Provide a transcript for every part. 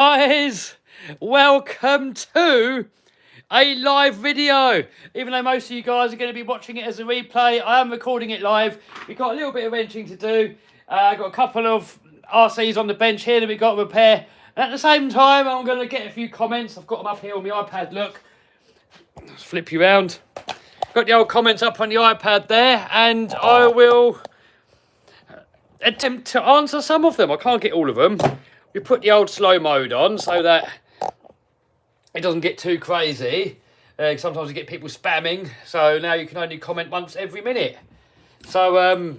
Guys, welcome to a live video. Even though most of you guys are going to be watching it as a replay, I am recording it live. We've got a little bit of wrenching to do. I've got a couple of RCs on the bench here that we've got to repair. And at the same time, I'm going to get a few comments. I've got them up here on my iPad, look. Let's flip you around. Got the old comments up on the iPad there, and I will attempt to answer some of them. I can't get all of them. We put the old slow mode on so that it doesn't get too crazy. Sometimes you get people spamming, so now you can only comment once every minute. So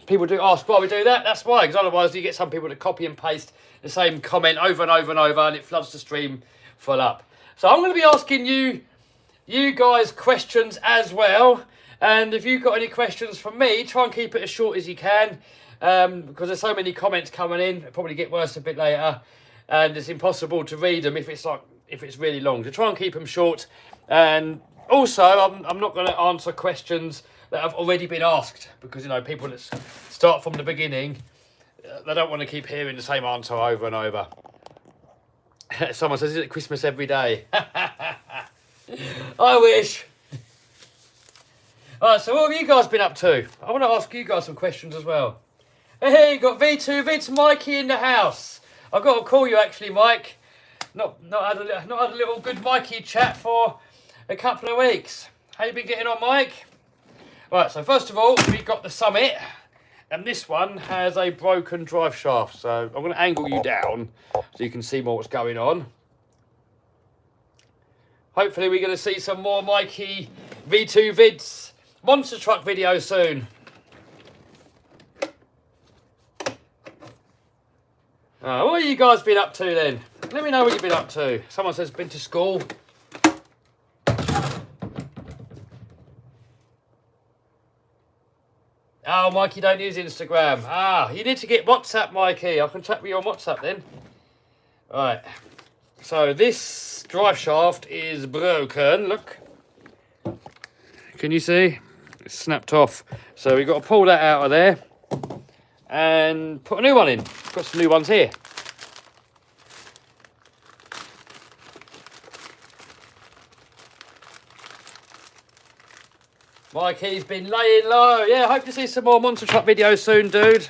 people do ask why we do that. That's why, because otherwise you get some people to copy and paste the same comment over and over and over, and it floods the stream full up. So I'm going to be asking you guys questions as well. And if you've got any questions from me, try and keep it as short as you can. Because there's so many comments coming in, it'll probably get worse a bit later, and it's impossible to read them if it's really long. So try and keep them short. And also, I'm not going to answer questions that have already been asked, because you know, people that start from the beginning, they don't want to keep hearing the same answer over and over. Someone says, "Is it Christmas every day?" I wish. Alright, so what have you guys been up to? I want to ask you guys some questions as well. Hey, you got V2 Vids Mikey in the house. I've got to call you actually, Mike. Not had a little good Mikey chat for a couple of weeks. How you been getting on, Mike? Right, so first of all, we got the Summit, and this one has a broken drive shaft. So I'm going to angle you down so you can see more what's going on. Hopefully we're going to see some more Mikey V2 Vids monster truck videos soon. What have you guys been up to then? Let me know what you've been up to. Someone says been to school. Oh, Mikey don't use Instagram. You need to get WhatsApp, Mikey. I can chat with you on WhatsApp then. Right. So this drive shaft is broken. Look. Can you see? It's snapped off. So we've got to pull that out of there and put a new one in. Got some new ones here. Mikey's been laying low. Yeah, hope to see some more monster truck videos soon, dude.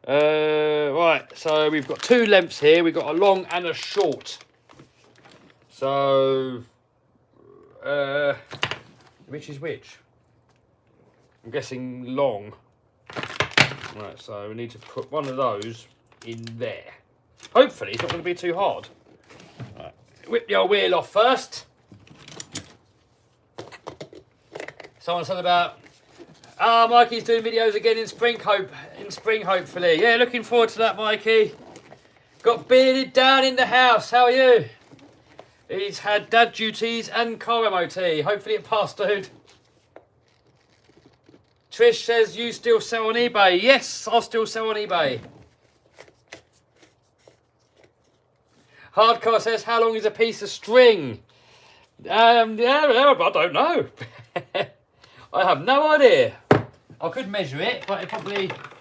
Right, so we've got two lengths here. We've got a long and a short. So, which is which? I'm guessing long. Right, so we need to put one of those in there. Hopefully it's not going to be too hard. Right, whip the old wheel off first. Someone said about, Mikey's doing videos again in spring, hopefully. Yeah, looking forward to that, Mikey. Got bearded down in the house. How are you? He's had dad duties and car MOT. Hopefully it passed, dude. Trish says, you still sell on eBay. Yes, I'll still sell on eBay. Hardcore says, how long is a piece of string? Yeah, I don't know. I have no idea. I could measure it, but it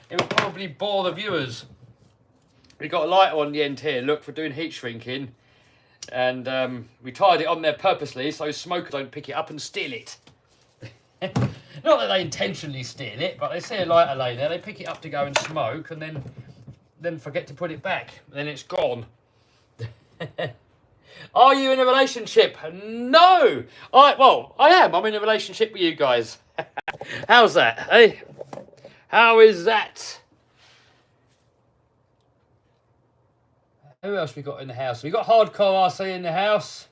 would probably bore the viewers. We got a lighter on the end here, look, for doing heat shrinking. And we tied it on there purposely so smokers don't pick it up and steal it. Not that they intentionally steal it, but they see a lighter lay there, they pick it up to go and smoke, and then forget to put it back. And then it's gone. Are you in a relationship? No. I am. I'm in a relationship with you guys. How's that? Hey, how is that? Who else we got in the house? We got Hardcore RC in the house.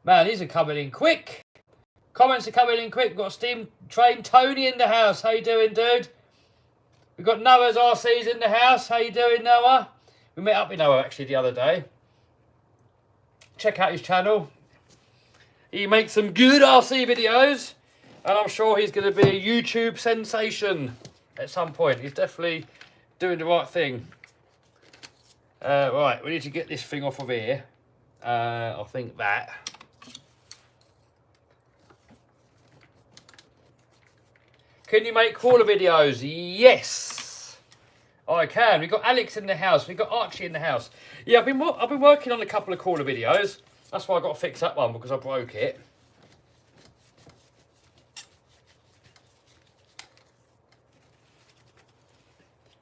Man, these are coming in quick. Comments are coming in quick. We've got Steam Train Tony in the house. How you doing, dude? We've got Noah's RCs in the house. How you doing, Noah? We met up with Noah actually the other day. Check out his channel. He makes some good RC videos, and I'm sure he's going to be a YouTube sensation at some point. He's definitely doing the right thing. Right, we need to get this thing off of here. I think that. Can you make crawler videos? Yes, I can. We've got Alex in the house. We've got Archie in the house. Yeah, I've been working on a couple of crawler videos. That's why I got to fix that one because I broke it.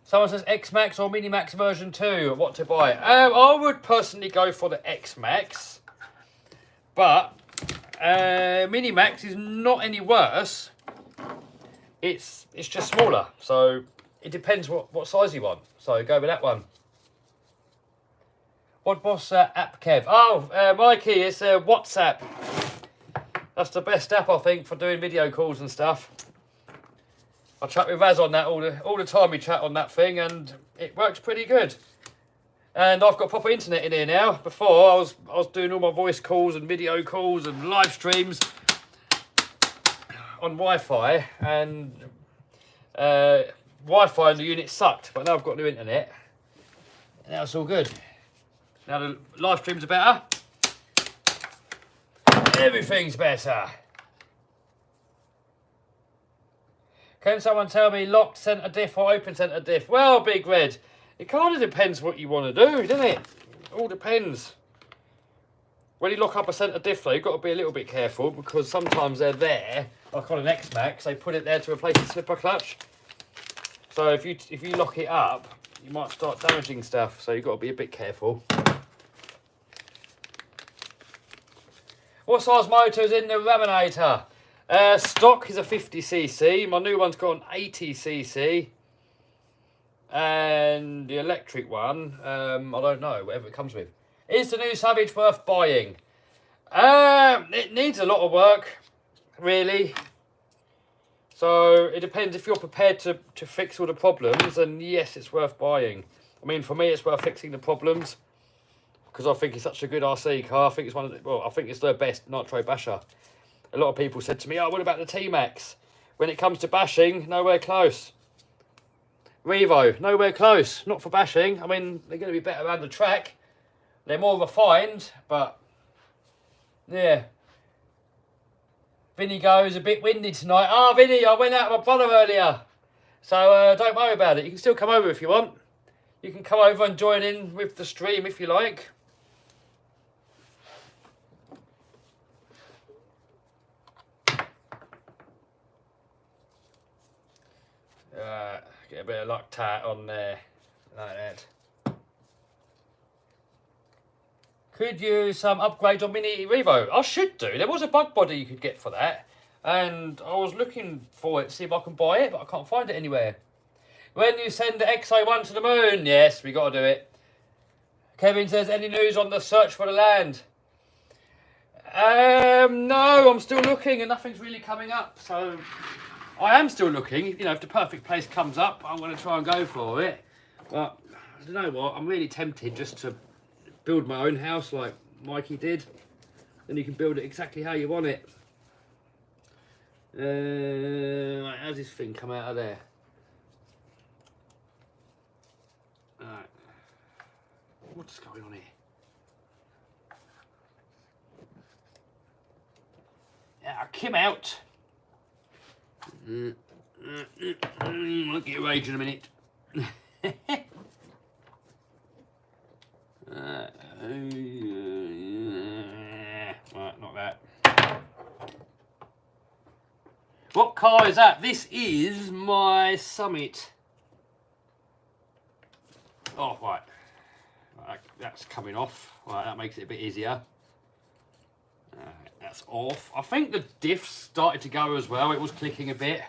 Someone says X-Max or Mini-Max version 2. What to buy? I would personally go for the X-Max. But Mini-Max is not any worse. It's just smaller. So it depends what size you want. So go with that one. What boss app, Kev? Oh, Mikey, it's WhatsApp. That's the best app, I think, for doing video calls and stuff. I chat with Raz on that all the time. We chat on that thing, and it works pretty good. And I've got proper internet in here now. Before I was doing all my voice calls and video calls and live streams on Wi-Fi, and Wi-Fi in the unit sucked. But now I've got new internet. Now it's all good. Now the live streams are better. Everything's better. Can someone tell me locked centre diff or open centre diff? Well, Big Red, it kind of depends what you want to do, doesn't it? It all depends. When you lock up a centre diff though, you've got to be a little bit careful because sometimes they're there, like on an X-Max, they put it there to replace the slipper clutch. So if you lock it up, you might start damaging stuff, so you've got to be a bit careful. What size motor is in the Raminator? Stock is a 50cc. My new one's got an 80cc. And the electric one, I don't know, whatever it comes with. Is the new Savage worth buying? It needs a lot of work, really. So it depends if you're prepared to fix all the problems, and yes, it's worth buying. I mean, for me, it's worth fixing the problems because I think it's such a good RC car. I think it's I think it's the best nitro basher. A lot of people said to me, oh, what about the T-Max? When it comes to bashing, nowhere close. Revo, nowhere close. Not for bashing. I mean, they're going to be better around the track. They're more refined, but yeah. Vinny goes a bit windy tonight. Ah, Vinny, I went out with my brother earlier. So don't worry about it. You can still come over if you want. You can come over and join in with the stream if you like. Get a bit of Loctite on there, like that. Could use some upgrades on Mini Revo. I should do. There was a bug body you could get for that, and I was looking for it to see if I can buy it, but I can't find it anywhere. When you send the XO1 to the moon, yes, we got to do it. Kevin says, any news on the search for the land? No, I'm still looking, and nothing's really coming up, so I am still looking. You know, if the perfect place comes up, I'm going to try and go for it. But you know what? I'm really tempted just to build my own house like Mikey did. Then you can build it exactly how you want it. Right, how's this thing come out of there? Right. What's going on here? Yeah, I came out. I'll get your age in a minute. Right, not that. What car is that? This is my Summit. Oh, right. That's coming off. Right, that makes it a bit easier. That's off. I think the diff started to go as well. It was clicking a bit.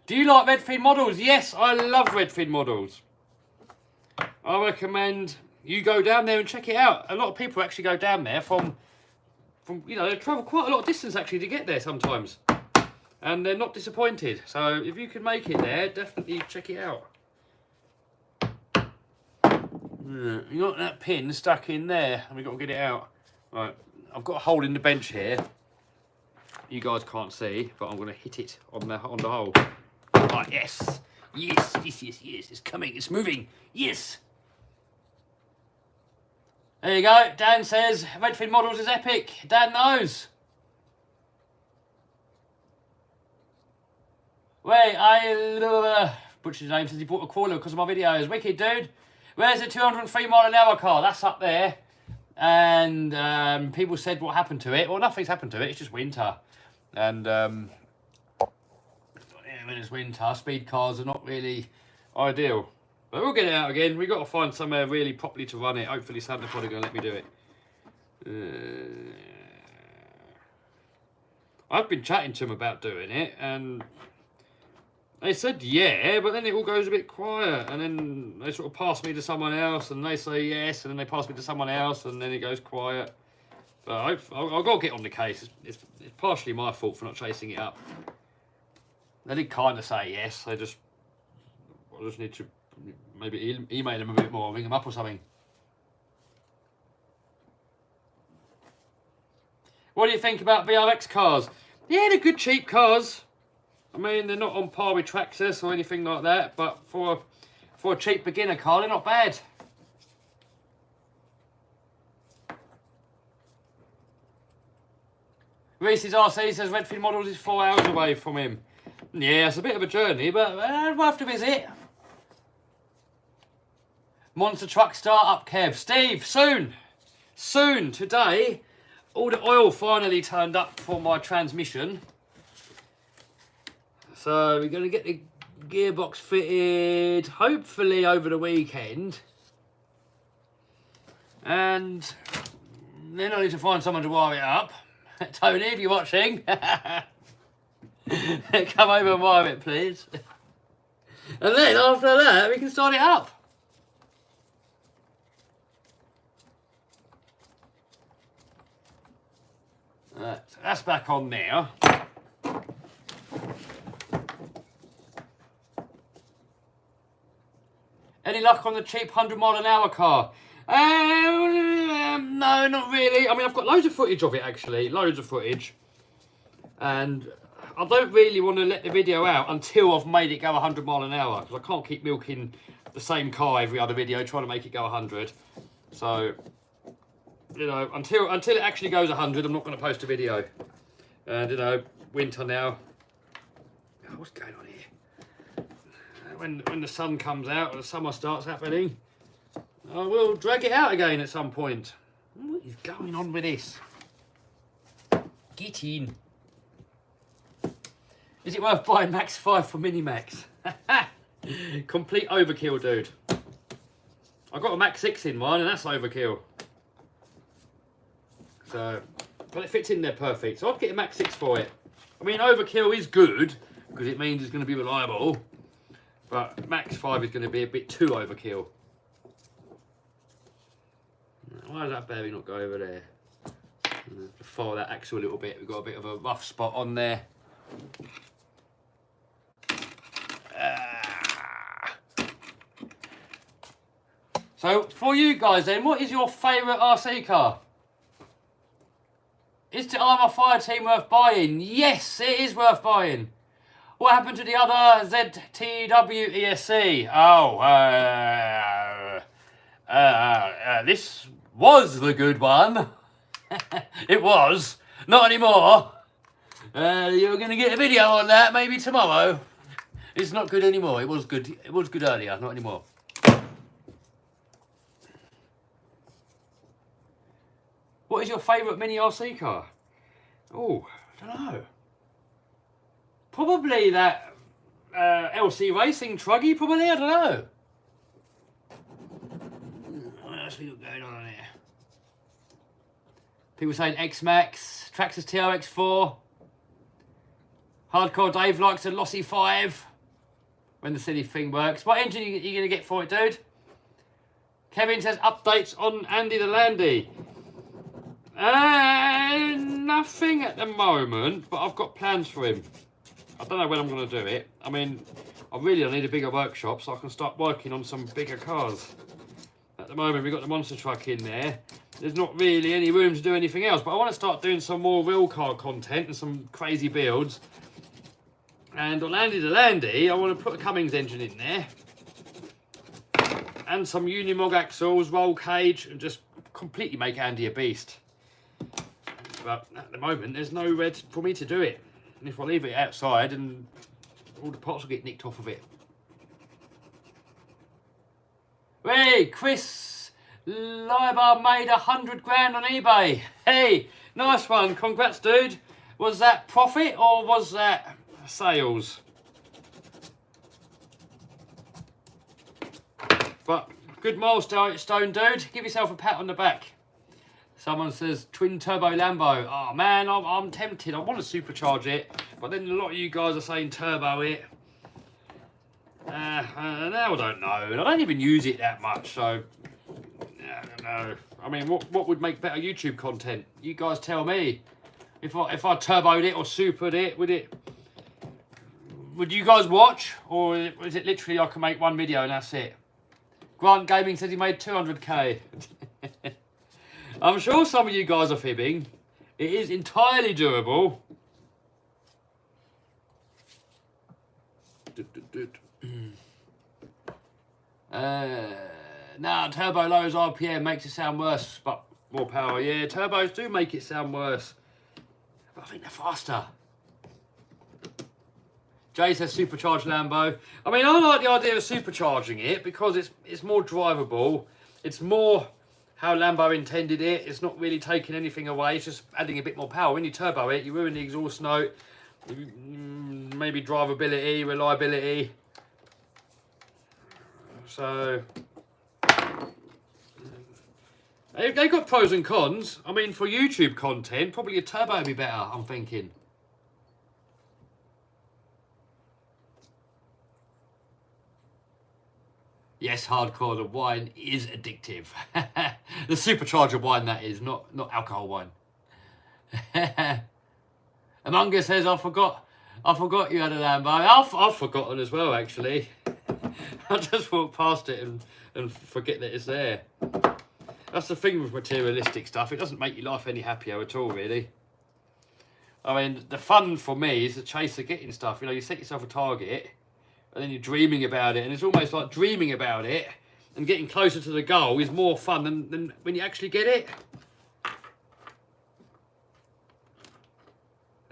Do you like Redfin models? Yes, I love Redfin models. I recommend you go down there and check it out. A lot of people actually go down there from you know, they travel quite a lot of distance actually to get there sometimes. And they're not disappointed. So if you can make it there, definitely check it out. You got that pin stuck in there and we've got to get it out. Right. I've got a hole in the bench here. You guys can't see, but I'm going to hit it on the hole. Right, yes. Yes, yes, yes, yes. It's coming. It's moving. Yes. There you go. Dan says, Redfin Models is epic. Dan knows. Wait, butchered his name, says he bought a crawler because of my videos. Wicked, dude. Where's the 203-mile-an-hour car? That's up there. And people said what happened to it. Well, nothing's happened to it. It's just winter. And yeah, when it's winter, speed cars are not really ideal. But we'll get it out again. We've got to find somewhere really properly to run it. Hopefully Santa Pod are going to let me do it. I've been chatting to them about doing it, and they said yeah, but then it all goes a bit quiet, and then they sort of pass me to someone else, and they say yes, and then they pass me to someone else, and then it goes quiet. But I've got to get on the case. It's partially my fault for not chasing it up. They did kind of say yes. I just need to maybe email them a bit more, ring them up or something. What do you think about BRX cars? Yeah, they're good cheap cars. I mean, they're not on par with Traxxas or anything like that, but for a cheap beginner car, they're not bad. Reese's RC says Redfin Models is 4 hours away from him. Yeah, it's a bit of a journey, but worth to visit. Monster Truck Startup Kev. Steve, soon. Soon, today, all the oil finally turned up for my transmission. So we're going to get the gearbox fitted, hopefully over the weekend. And then I need to find someone to wire it up. Tony, if you're watching, come over and wire it, please. And then after that, we can start it up. That's back on now. Any luck on the cheap 100-mile-an-hour car? No, not really. I mean, I've got loads of footage of it, actually. Loads of footage. And I don't really want to let the video out until I've made it go 100 mile an hour, because I can't keep milking the same car every other video trying to make it go 100. So, you know, until it actually goes 100, I'm not going to post a video. And, you know, winter now. Oh, what's going on here? When the sun comes out and the summer starts happening, I will drag it out again at some point. What is going on with this? Get in. Is it worth buying Max 5 for Mini Max? Complete overkill, dude. I got a Max 6 in mine, and that's overkill. So, but it fits in there perfect. So I'll get a Max 6 for it. I mean, overkill is good because it means it's going to be reliable. But Max 5 is going to be a bit too overkill. Why does that bearing not go over there? Fire that axle a little bit. We've got a bit of a rough spot on there. So, for you guys then, what is your favourite RC car? Is the Armour Fire Team worth buying? Yes, it is worth buying. What happened to the other ZTW ESC? Oh, this was the good one. It was. Not anymore. You're going to get a video on that maybe tomorrow. It's not good anymore. It was good. It was good earlier. Not anymore. What is your favourite mini RC car? Oh, I don't know. Probably that LC Racing Truggy, probably, I don't know. What else we got going on here? People saying X-Max, Traxxas TRX4. Hardcore Dave likes a Lossy 5 when the silly thing works. What engine are you going to get for it, dude? Kevin says updates on Andy the Landy. Nothing at the moment, but I've got plans for him. I don't know when I'm going to do it. I mean, I really need a bigger workshop so I can start working on some bigger cars. At the moment, we've got the monster truck in there. There's not really any room to do anything else, but I want to start doing some more real car content and some crazy builds. And on Andy the Landy, I want to put a Cummins engine in there. And some Unimog axles, roll cage, and just completely make Andy a beast. But at the moment, there's nowhere for me to do it. And if I leave it outside, and all the parts will get nicked off of it. Hey, Chris Lipo made 100 grand on eBay. Hey, nice one. Congrats, dude. Was that profit or was that sales? But good milestone, dude. Give yourself a pat on the back. Someone says twin turbo Lambo. Oh man, I'm tempted. I want to supercharge it, but then a lot of you guys are saying turbo it. Now I don't know, and I don't even use it that much, so I don't know. I mean, what would make better YouTube content? You guys tell me. If I turboed it or supered it, would you guys watch, or is it literally I can make one video and that's it? Grant Gaming says he made 200k. I'm sure some of you guys are fibbing. It is entirely doable. Nah, turbo lows RPM makes it sound worse, but more power. Yeah, turbos do make it sound worse, but I think they're faster. Jay says supercharged Lambo. I mean, I like the idea of supercharging it because it's more drivable. It's more how Lambo intended it. It's not really taking anything away. It's just adding a bit more power. When you turbo it, you ruin the exhaust note, maybe drivability, reliability. So they've got pros and cons. I mean, for YouTube content, probably a turbo would be better, I'm thinking. Yes, hardcore, the wine is addictive. The supercharger wine, that is, not alcohol wine. Among Us says, I forgot you had a Lambo. I've forgotten as well, actually. I just walk past it and forget that it's there. That's the thing with materialistic stuff. It doesn't make your life any happier at all, really. I mean, the fun for me is the chase of getting stuff. You know, you set yourself a target, and then you're dreaming about it, and it's almost like dreaming about it and getting closer to the goal is more fun than when you actually get it.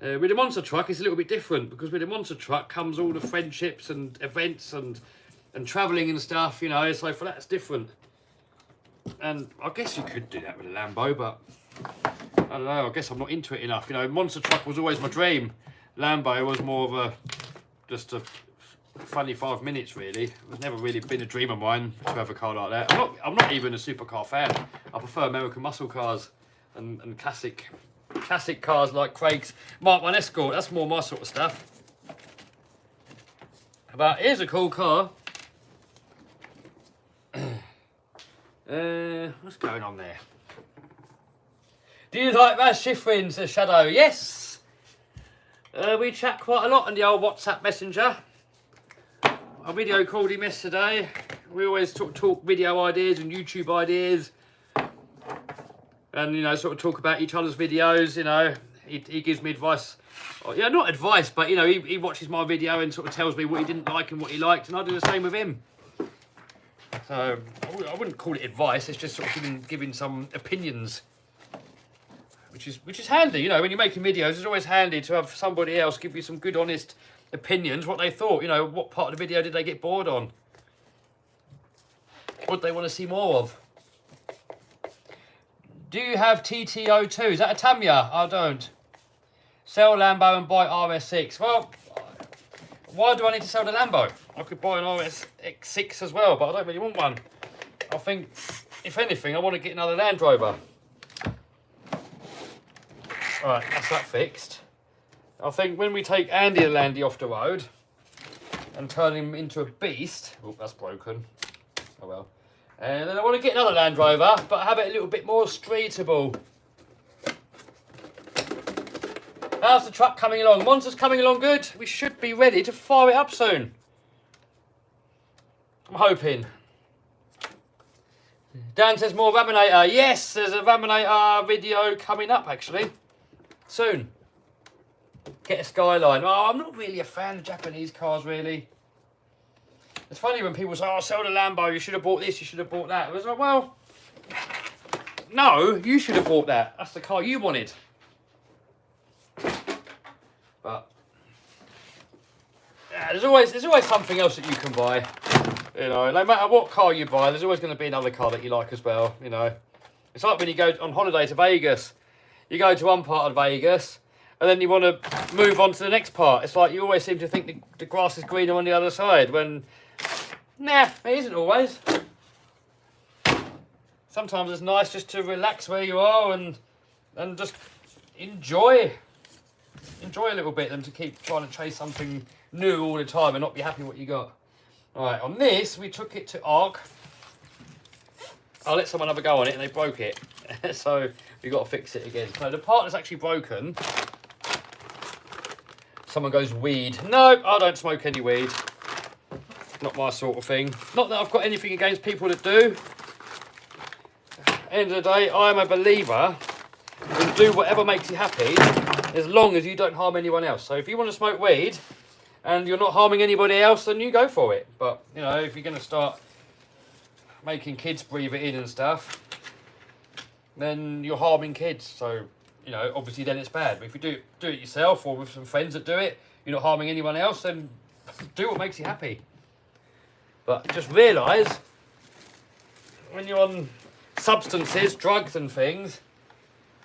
With the monster truck, it's a little bit different, because with the monster truck comes all the friendships and events and travelling and stuff, you know, so for that it's different. And I guess you could do that with a Lambo, but I don't know, I guess I'm not into it enough. You know, monster truck was always my dream. Lambo was more of just a funny 5 minutes, really. It was never really been a dream of mine to have a car like that. I'm not even a supercar fan. I prefer American muscle cars and classic cars like Craig's Mark 1 Escort. That's more my sort of stuff. But here's a cool car. What's going on there? Do you like Raz Schifrin, says Shadow? Yes. We chat quite a lot on the old WhatsApp Messenger. I video called him yesterday. We always talk video ideas and YouTube ideas. And, you know, sort of talk about each other's videos, you know. He gives me advice. Yeah, not advice, but, you know, he watches my video and sort of tells me what he didn't like and what he liked. And I do the same with him. So, I wouldn't call it advice. It's just sort of giving some opinions. Which is handy, you know. When you're making videos, it's always handy to have somebody else give you some good, honest opinions, what they thought. You know, what part of the video did they get bored on? What they want to see more of? Do you have TTO2? Is that a Tamiya? I don't. Sell Lambo and buy RS6. Well, why do I need to sell the Lambo? I could buy an RS6 as well, but I don't really want one. I think, if anything, I want to get another Land Rover. Right, that's that fixed. I think when we take Andy and Landy off the road and turn him into a beast... Oh, that's broken. Oh well. And then I want to get another Land Rover, but have it a little bit more streetable. How's the truck coming along? Monster's coming along good. We should be ready to fire it up soon. I'm hoping. Dan says more Raminator. Yes, there's a Raminator video coming up, actually. Soon. Get a Skyline. Oh, I'm not really a fan of Japanese cars, really. It's funny when people say, oh, sell the Lambo, you should have bought this, you should have bought that. I was like, well, no, you should have bought that. That's the car you wanted. But yeah, there's always something else that you can buy. You know, no matter what car you buy, there's always going to be another car that you like as well, you know. It's like when you go on holiday to Vegas. You go to one part of Vegas, and then you want to move on to the next part. It's like you always seem to think the grass is greener on the other side, when, nah, it isn't always. Sometimes it's nice just to relax where you are and just enjoy a little bit than to keep trying to chase something new all the time and not be happy with what you got. Right, on this, we took it to ARC. I let someone have a go on it and they broke it. So we've got to fix it again. So the part that's actually broken, someone goes, weed. No, I don't smoke any weed. Not my sort of thing. Not that I've got anything against people that do. End of the day, I am a believer in do whatever makes you happy as long as you don't harm anyone else. So if you want to smoke weed and you're not harming anybody else, then you go for it. But, you know, if you're going to start making kids breathe it in and stuff, then you're harming kids. So, you know, obviously then it's bad. But if you do it yourself or with some friends that do it, you're not harming anyone else, then do what makes you happy. But just realise, when you're on substances, drugs and things,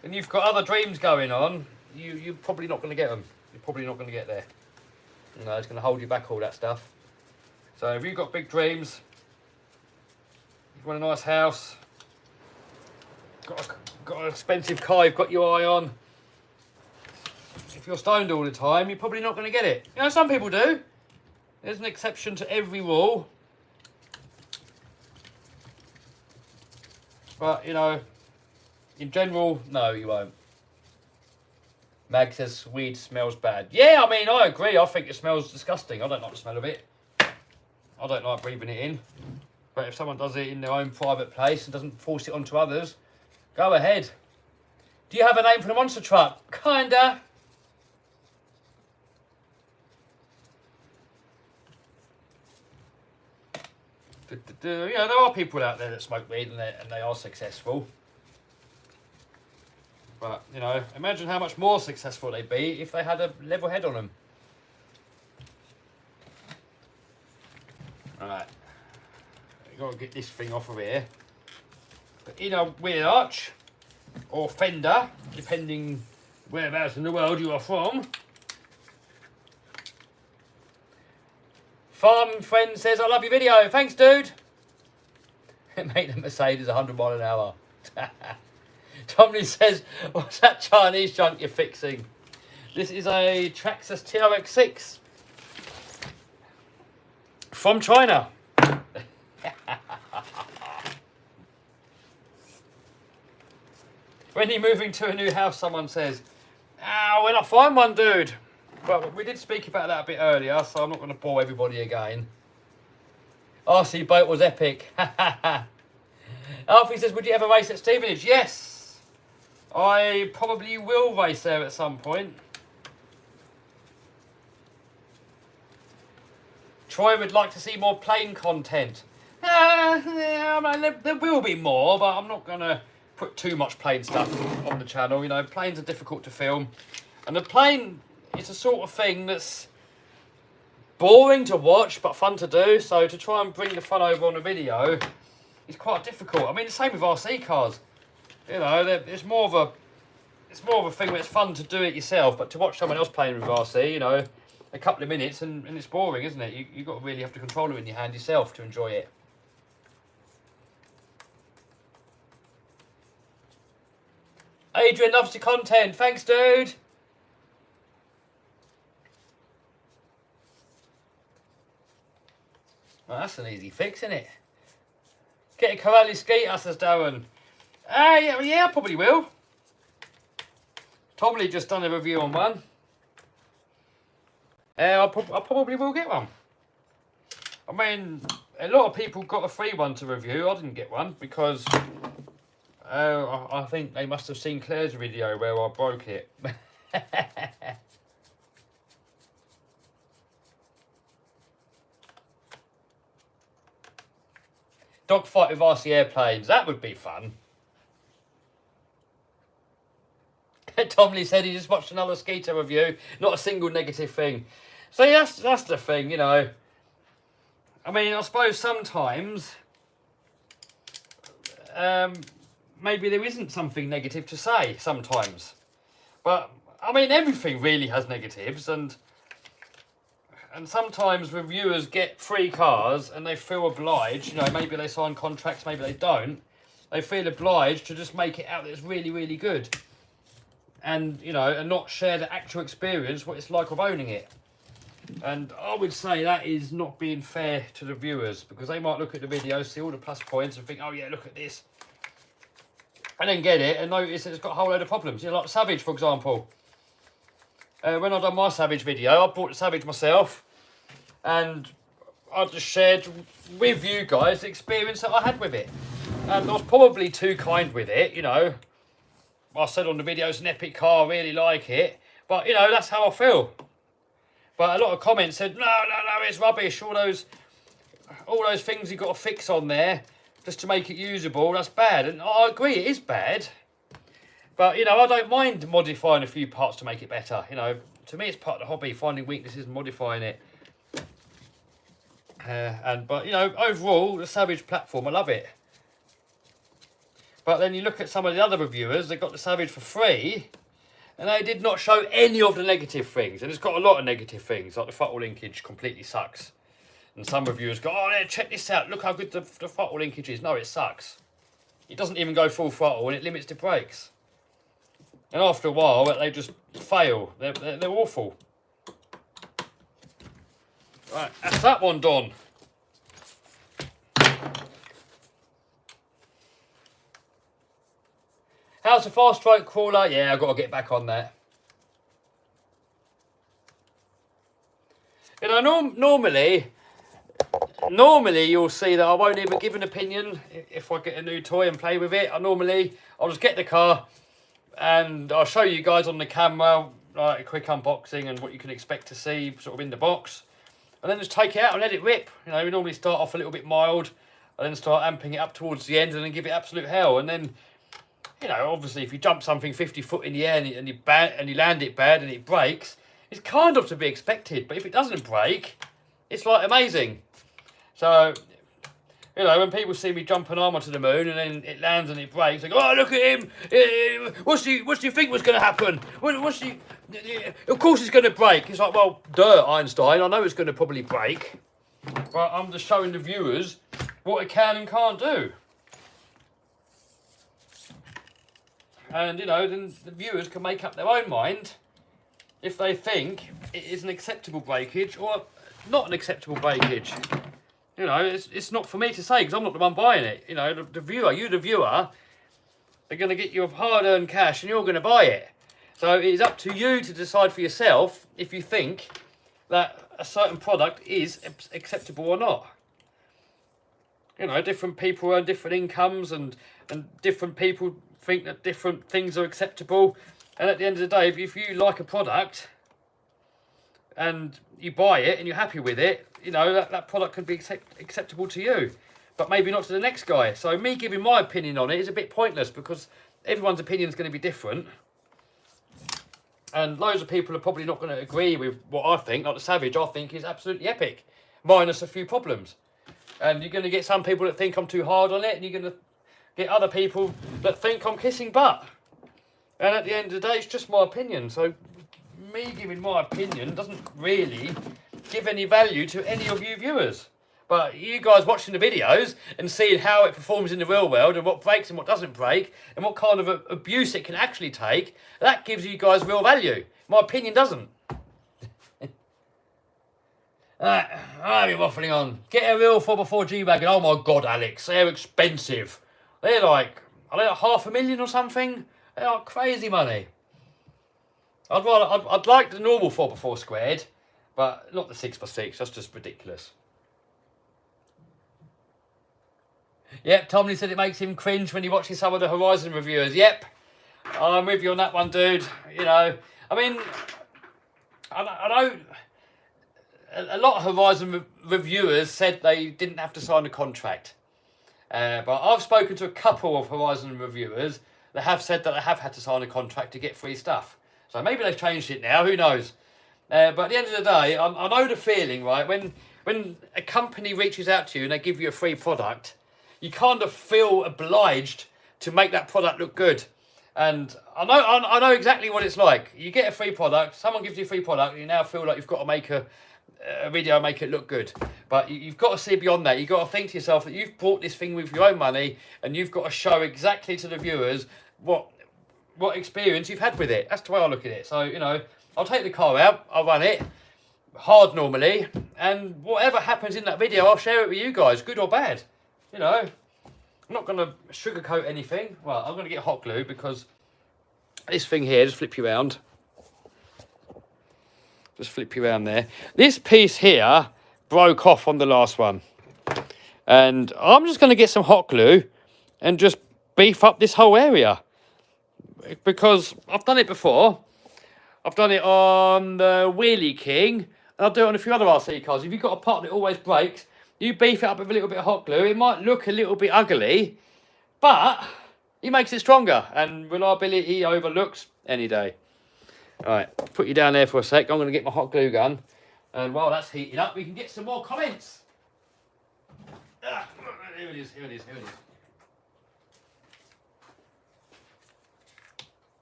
and you've got other dreams going on, you're probably not going to get them. You're probably not going to get there. You know, it's going to hold you back, all that stuff. So if you've got big dreams, you've got a nice house, got an expensive car you've got your eye on, if you're stoned all the time, you're probably not going to get it. You know, some people do. There's an exception to every rule. But, you know, in general, no, you won't. Mag says weed smells bad. Yeah, I mean, I agree. I think it smells disgusting. I don't like the smell of it. I don't like breathing it in. But if someone does it in their own private place and doesn't force it onto others, go ahead. Do you have a name for the monster truck? Kinda. You know, there are people out there that smoke weed and they are successful. But, you know, imagine how much more successful they'd be if they had a level head on them. Alright. You've got to get this thing off of here. But in a wheel arch, or fender, depending whereabouts in the world you are from. Farm friend says, I love your video. Thanks, dude. Make the Mercedes 100 miles an hour. Tommy says, what's that Chinese junk you're fixing? This is a Traxxas TRX6 from China. When you're moving to a new house, someone says, when I find one, dude. Well, we did speak about that a bit earlier, so I'm not going to bore everybody again. RC boat was epic. Alfie says, would you ever race at Stevenage? Yes. I probably will race there at some point. Troy would like to see more plane content. There will be more, but I'm not going to put too much plane stuff on the channel. You know, planes are difficult to film. And the plane is a sort of thing that's boring to watch, but fun to do. So to try and bring the fun over on a video is quite difficult. I mean, the same with RC cars. You know, it's more of a thing where it's fun to do it yourself, but to watch someone else playing with RC, you know, a couple of minutes and it's boring, isn't it? You've got to really have to control it in your hand yourself to enjoy it. Adrian loves the content. Thanks, dude. Well, that's an easy fix, isn't it? Get a Corelli Skeeter, says Darren. Yeah, I probably will. Tommy just done a review on one. I probably will get one. I mean, a lot of people got a free one to review. I didn't get one because I think they must have seen Claire's video where I broke it. Dogfight with RC airplanes. That would be fun. Tomley said he just watched another Skeeter review. Not a single negative thing. So that's the thing, you know. I mean, I suppose sometimes maybe there isn't something negative to say sometimes. But, I mean, everything really has negatives, and sometimes reviewers get free cars and they feel obliged, you know, maybe they sign contracts, maybe they don't. They feel obliged to just make it out that it's really, really good. And, you know, and not share the actual experience, what it's like of owning it. And I would say that is not being fair to the viewers, because they might look at the video, see all the plus points and think, oh yeah, look at this. And then get it and notice that it's got a whole load of problems. You know, like the Savage, for example. When I done my Savage video, I bought the Savage myself. And I just shared with you guys the experience that I had with it. And I was probably too kind with it, you know. I said on the video, it's an epic car, I really like it. But, you know, that's how I feel. But a lot of comments said, no, it's rubbish. All those things you've got to fix on there just to make it usable, that's bad. And I agree, it is bad. But, you know, I don't mind modifying a few parts to make it better. You know, to me, it's part of the hobby, finding weaknesses and modifying it. But, you know, overall, the Savage platform, I love it. But then you look at some of the other reviewers, they got the Savage for free, and they did not show any of the negative things. And it's got a lot of negative things, like the throttle linkage completely sucks. And some reviewers go, oh, yeah, check this out, look how good the throttle linkage is. No, it sucks. It doesn't even go full throttle, and it limits the brakes. And after a while, they just fail. They're awful. Right, that's that one done. How's the fast stroke crawler? Yeah, I've got to get back on that. You know, normally you'll see that I won't even give an opinion if I get a new toy and play with it. I'll just get the car and I'll show you guys on the camera, like a quick unboxing and what you can expect to see sort of in the box. And then just take it out and let it rip. You know, we normally start off a little bit mild and then start amping it up towards the end and then give it absolute hell. And then, you know, obviously if you jump something 50 foot in the air and you land it bad and it breaks, it's kind of to be expected. But if it doesn't break, it's like amazing. So, you know, when people see me jump an arm onto the moon and then it lands and it breaks, they go, oh, look at him. What do you think was going to happen? Of course it's going to break. It's like, well, duh, Einstein. I know it's going to probably break. But I'm just showing the viewers what it can and can't do. And, you know, then the viewers can make up their own mind if they think it is an acceptable breakage or not an acceptable breakage. You know, it's not for me to say because I'm not the one buying it. You know, the viewer, you the viewer, are going to get your hard-earned cash and you're going to buy it. So it is up to you to decide for yourself if you think that a certain product is acceptable or not. You know, different people earn different incomes and different people think that different things are acceptable. And at the end of the day, if you like a product and you buy it and you're happy with it, you know, that product can be acceptable to you, but maybe not to the next guy. So me giving my opinion on it is a bit pointless because everyone's opinion is going to be different. And loads of people are probably not going to agree with what I think. Like the Savage, I think is absolutely epic, minus a few problems. And you're going to get some people that think I'm too hard on it, and you're going to get other people that think I'm kissing butt. And at the end of the day, it's just my opinion. So me giving my opinion doesn't really give any value to any of you viewers. But you guys watching the videos and seeing how it performs in the real world and what breaks and what doesn't break and what kind of abuse it can actually take, that gives you guys real value. My opinion doesn't. I'll be waffling on. Get a real 4x4 G-Wagon. Oh my God, Alex, they're expensive. They're like, are they like $500,000 or something? They're like crazy money. I'd like the normal 4x4 squared, but not the 6x6. That's just ridiculous. Yep, Tommy said it makes him cringe when he watches some of the Horizon reviewers. Yep, I'm with you on that one, dude. You know, I mean, I know a lot of Horizon reviewers said they didn't have to sign a contract. But I've spoken to a couple of Horizon reviewers that have said that they have had to sign a contract to get free stuff. So maybe they've changed it now, who knows. But at the end of the day, I know the feeling, right? When when a company reaches out to you and they give you a free product, you kind of feel obliged to make that product look good. And I know exactly what it's like. You get a free product, someone gives you a free product, and you now feel like you've got to make a video and make it look good. But you've got to see beyond that. You've got to think to yourself that you've bought this thing with your own money, and you've got to show exactly to the viewers what experience you've had with it. That's the way I look at it. So, you know, I'll take the car out, I'll run it hard normally, and whatever happens in that video, I'll share it with you guys, good or bad. You know, I'm not going to sugarcoat anything. Well, I'm going to get hot glue because this thing here, just flip you around. Just flip you around there. This piece here broke off on the last one. And I'm just going to get some hot glue and just beef up this whole area. Because I've done it before. I've done it on the Wheelie King. And I'll do it on a few other RC cars. If you've got a part that always breaks, you beef it up with a little bit of hot glue. It might look a little bit ugly, but it makes it stronger. And reliability overlooks any day. All right, put you down there for a sec. I'm going to get my hot glue gun. And while that's heating up, we can get some more comments. Here it is, here it is, here it is.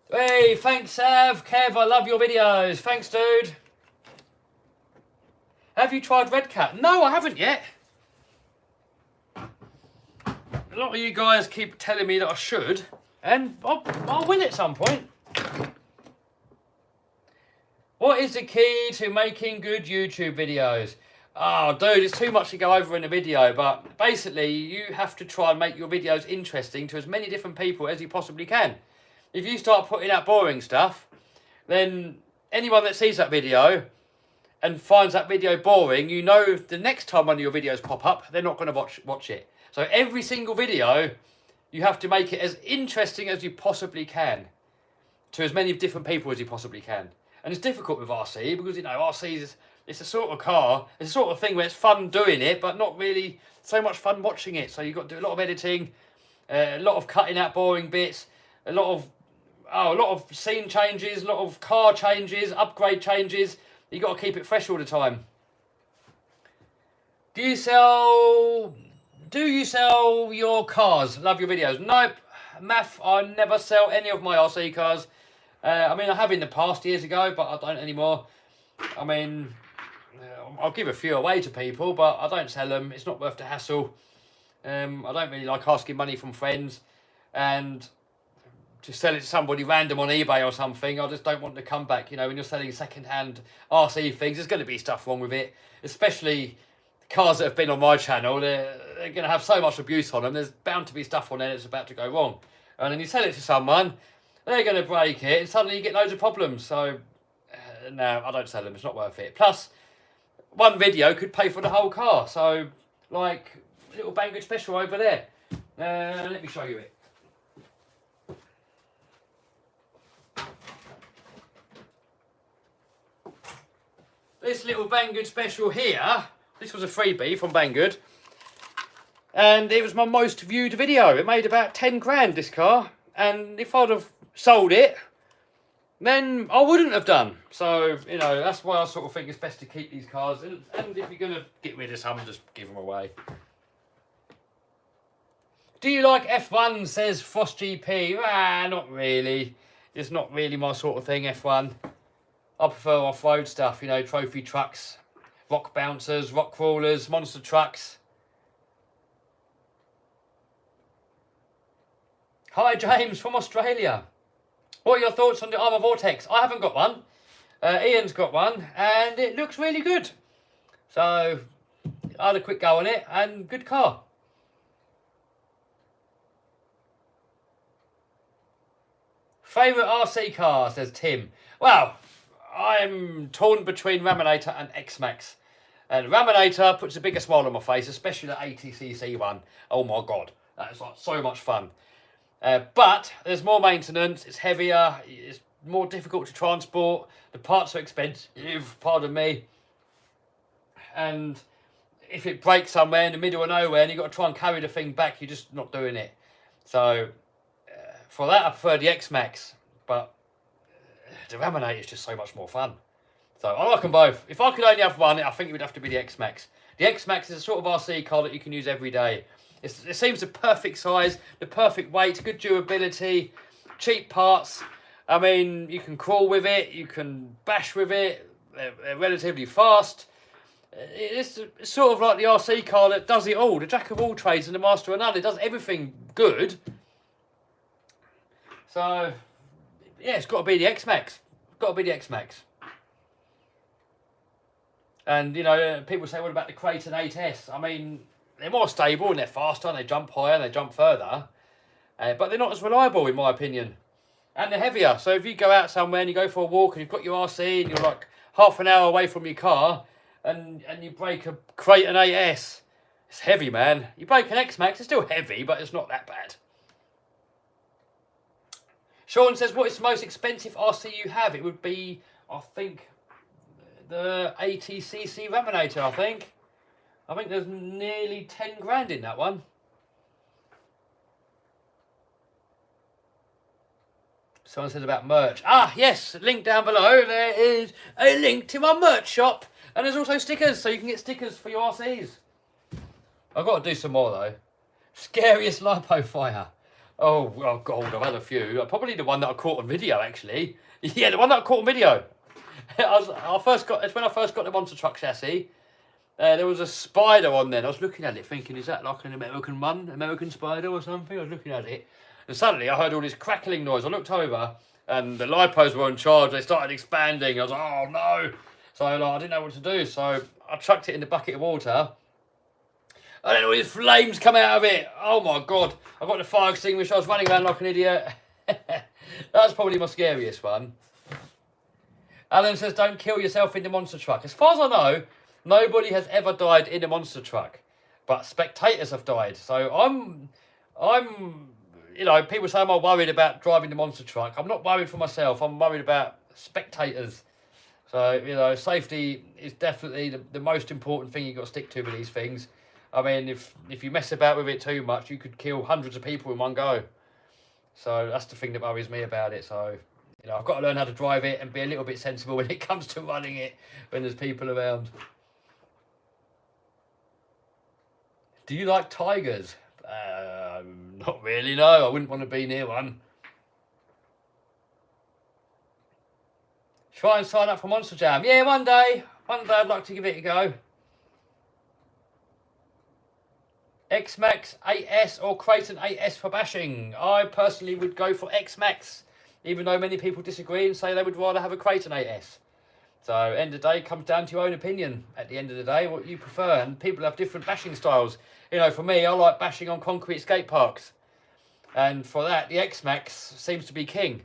Hey, thanks, Sav. Kev, I love your videos. Thanks, dude. Have you tried Red Cat? No, I haven't yet. A lot of you guys keep telling me that I should, and I'll win at some point. What is the key to making good YouTube videos? Oh, dude, it's too much to go over in a video, but basically you have to try and make your videos interesting to as many different people as you possibly can. If you start putting out boring stuff, then anyone that sees that video and finds that video boring, you know the next time one of your videos pop up, they're not going to watch it. So every single video, you have to make it as interesting as you possibly can to as many different people as you possibly can. And it's difficult with RC because, you know, RC it's a sort of car, it's a sort of thing where it's fun doing it, but not really so much fun watching it. So you've got to do a lot of editing, a lot of cutting out boring bits, a lot of scene changes, a lot of car changes, upgrade changes. You've got to keep it fresh all the time. Do you sell your cars? Love your videos. Nope. Math, I never sell any of my RC cars. I mean, I have in the past years ago, but I don't anymore. I mean, I'll give a few away to people, but I don't sell them. It's not worth the hassle. I don't really like asking money from friends. And to sell it to somebody random on eBay or something, I just don't want to come back. You know, when you're selling second-hand RC things, there's going to be stuff wrong with it. Especially cars that have been on my channel, they're going to have so much abuse on them. There's bound to be stuff on there that's about to go wrong. And then you sell it to someone, they're going to break it, and suddenly you get loads of problems. So, no, I don't sell them. It's not worth it. Plus, one video could pay for the whole car. So, like, a little Banggood special over there. Let me show you it. This little Banggood special here, this was a freebie from Banggood. And it was my most viewed video. It made about 10 grand, this car. And if I'd have sold it, then I wouldn't have done. So, you know, that's why I sort of think it's best to keep these cars. And if you're going to get rid of some, just give them away. Do you like F1, says Frost GP? Not really. It's not really my sort of thing, F1. I prefer off-road stuff, you know, trophy trucks, rock bouncers, rock crawlers, monster trucks. Hi, James from Australia. What are your thoughts on the Armour Vortex? I haven't got one. Ian's got one, and it looks really good. So, I had a quick go on it, and good car. Favourite RC car, says Tim. Well, I'm torn between Raminator and X-Max. And Raminator puts a bigger smile on my face, especially the 80cc one. Oh my God, that's like so much fun. But there's more maintenance, it's heavier, it's more difficult to transport, the parts are expensive, pardon me. And if it breaks somewhere in the middle of nowhere and you've got to try and carry the thing back, you're just not doing it. So for that I prefer the X-Max, but the Raminator is just so much more fun. So I like them both. If I could only have one, I think it would have to be the X-Max. The X-Max is a sort of RC car that you can use every day. It seems the perfect size, the perfect weight, good durability, cheap parts. I mean, you can crawl with it, you can bash with it, they're relatively fast. It's sort of like the RC car that does it all, the jack of all trades and the master of none. It does everything good. So, yeah, it's got to be the X-Max. Got to be the X-Max. And, you know, people say, what about the Kraton 8S? I mean, they're more stable and they're faster and they jump higher and they jump further. But they're not as reliable, in my opinion. And they're heavier. So if you go out somewhere and you go for a walk and you've got your RC and you're like half an hour away from your car and you break a Kraton 8S, it's heavy, man. You break an X-Max, it's still heavy, but it's not that bad. Sean says, what is the most expensive RC you have? It would be, I think, the 80cc Raminator, I think. I think there's nearly 10 grand in that one. Someone says about merch. Ah, yes, link down below. There is a link to my merch shop. And there's also stickers, so you can get stickers for your RCs. I've got to do some more, though. Scariest lipo fire. Oh, God, I've had a few. Probably the one that I caught on video, actually. Yeah, the one that I caught on video. It's when I first got the monster truck chassis. There was a spider on there. I was looking at it thinking, is that like an American spider or something? I was looking at it. And suddenly I heard all this crackling noise. I looked over and the lipos were in charge. They started expanding. I was like, oh no. So I didn't know what to do. So I chucked it in the bucket of water. And then all these flames come out of it. Oh my God. I got the fire extinguisher. I was running around like an idiot. That's probably my scariest one. Alan says, don't kill yourself in the monster truck. As far as I know, nobody has ever died in a monster truck. But spectators have died. So I'm you know, people say, am I worried about driving the monster truck? I'm not worried for myself. I'm worried about spectators. So, you know, safety is definitely the most important thing you've got to stick to with these things. I mean, if you mess about with it too much, you could kill hundreds of people in one go. So that's the thing that worries me about it. So, you know, I've got to learn how to drive it and be a little bit sensible when it comes to running it when there's people around. Do you like tigers? Not really, no. I wouldn't want to be near one. Try and sign up for Monster Jam. Yeah, one day. One day I'd like to give it a go. X-Max 8S or Kraton 8S for bashing. I personally would go for X-Max, even though many people disagree and say they would rather have a Kraton 8S. So, end of the day, comes down to your own opinion. At the end of the day, what you prefer. And people have different bashing styles. You know, for me, I like bashing on concrete skate parks. And for that, the X-Max seems to be king.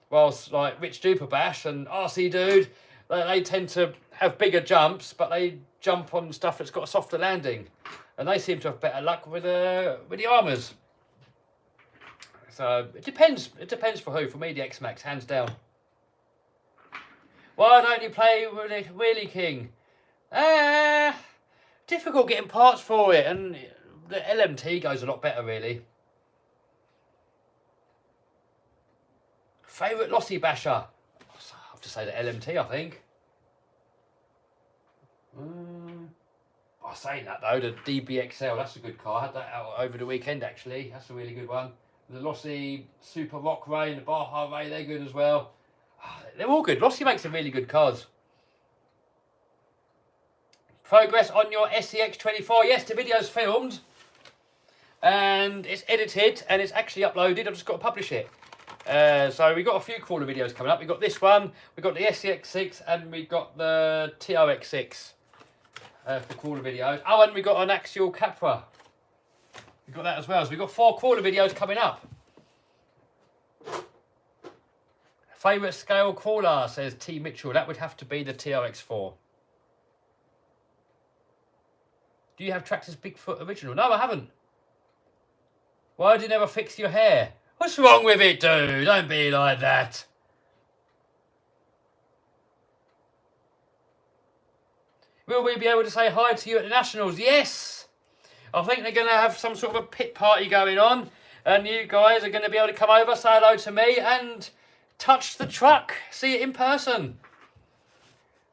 Whilst, like, Rich Duper Bash and RC Dude, they tend to have bigger jumps, but they jump on stuff that's got a softer landing. And they seem to have better luck with the armours. So, it depends. It depends for who. For me, the X-Max, hands down. Why don't you play with the Wheelie King? Difficult getting parts for it, and the LMT goes a lot better, really. Favourite Lossy Basher? I have to say the LMT, I think. I say that though, the DBXL, that's a good car. I had that out over the weekend, actually. That's a really good one. The Lossy Super Rock Ray and the Baja Ray, they're good as well. They're all good. Lossy makes some really good cars. Progress on your SCX24. Yes, the video's filmed. And it's edited and it's actually uploaded. I've just got to publish it. So we've got a few crawler videos coming up. We've got this one, we've got the SCX6 and we've got the TRX6 for crawler videos. Oh, and we've got an Axial Capra. We've got that as well. So we've got 4 crawler videos coming up. Favourite scale crawler, says T Mitchell. That would have to be the TRX4. Do you have Traxxas Bigfoot original? No, I haven't. Why do you never fix your hair? What's wrong with it, dude? Don't be like that. Will we be able to say hi to you at the Nationals? Yes. I think they're going to have some sort of a pit party going on. And you guys are going to be able to come over, say hello to me and touch the truck. See it in person.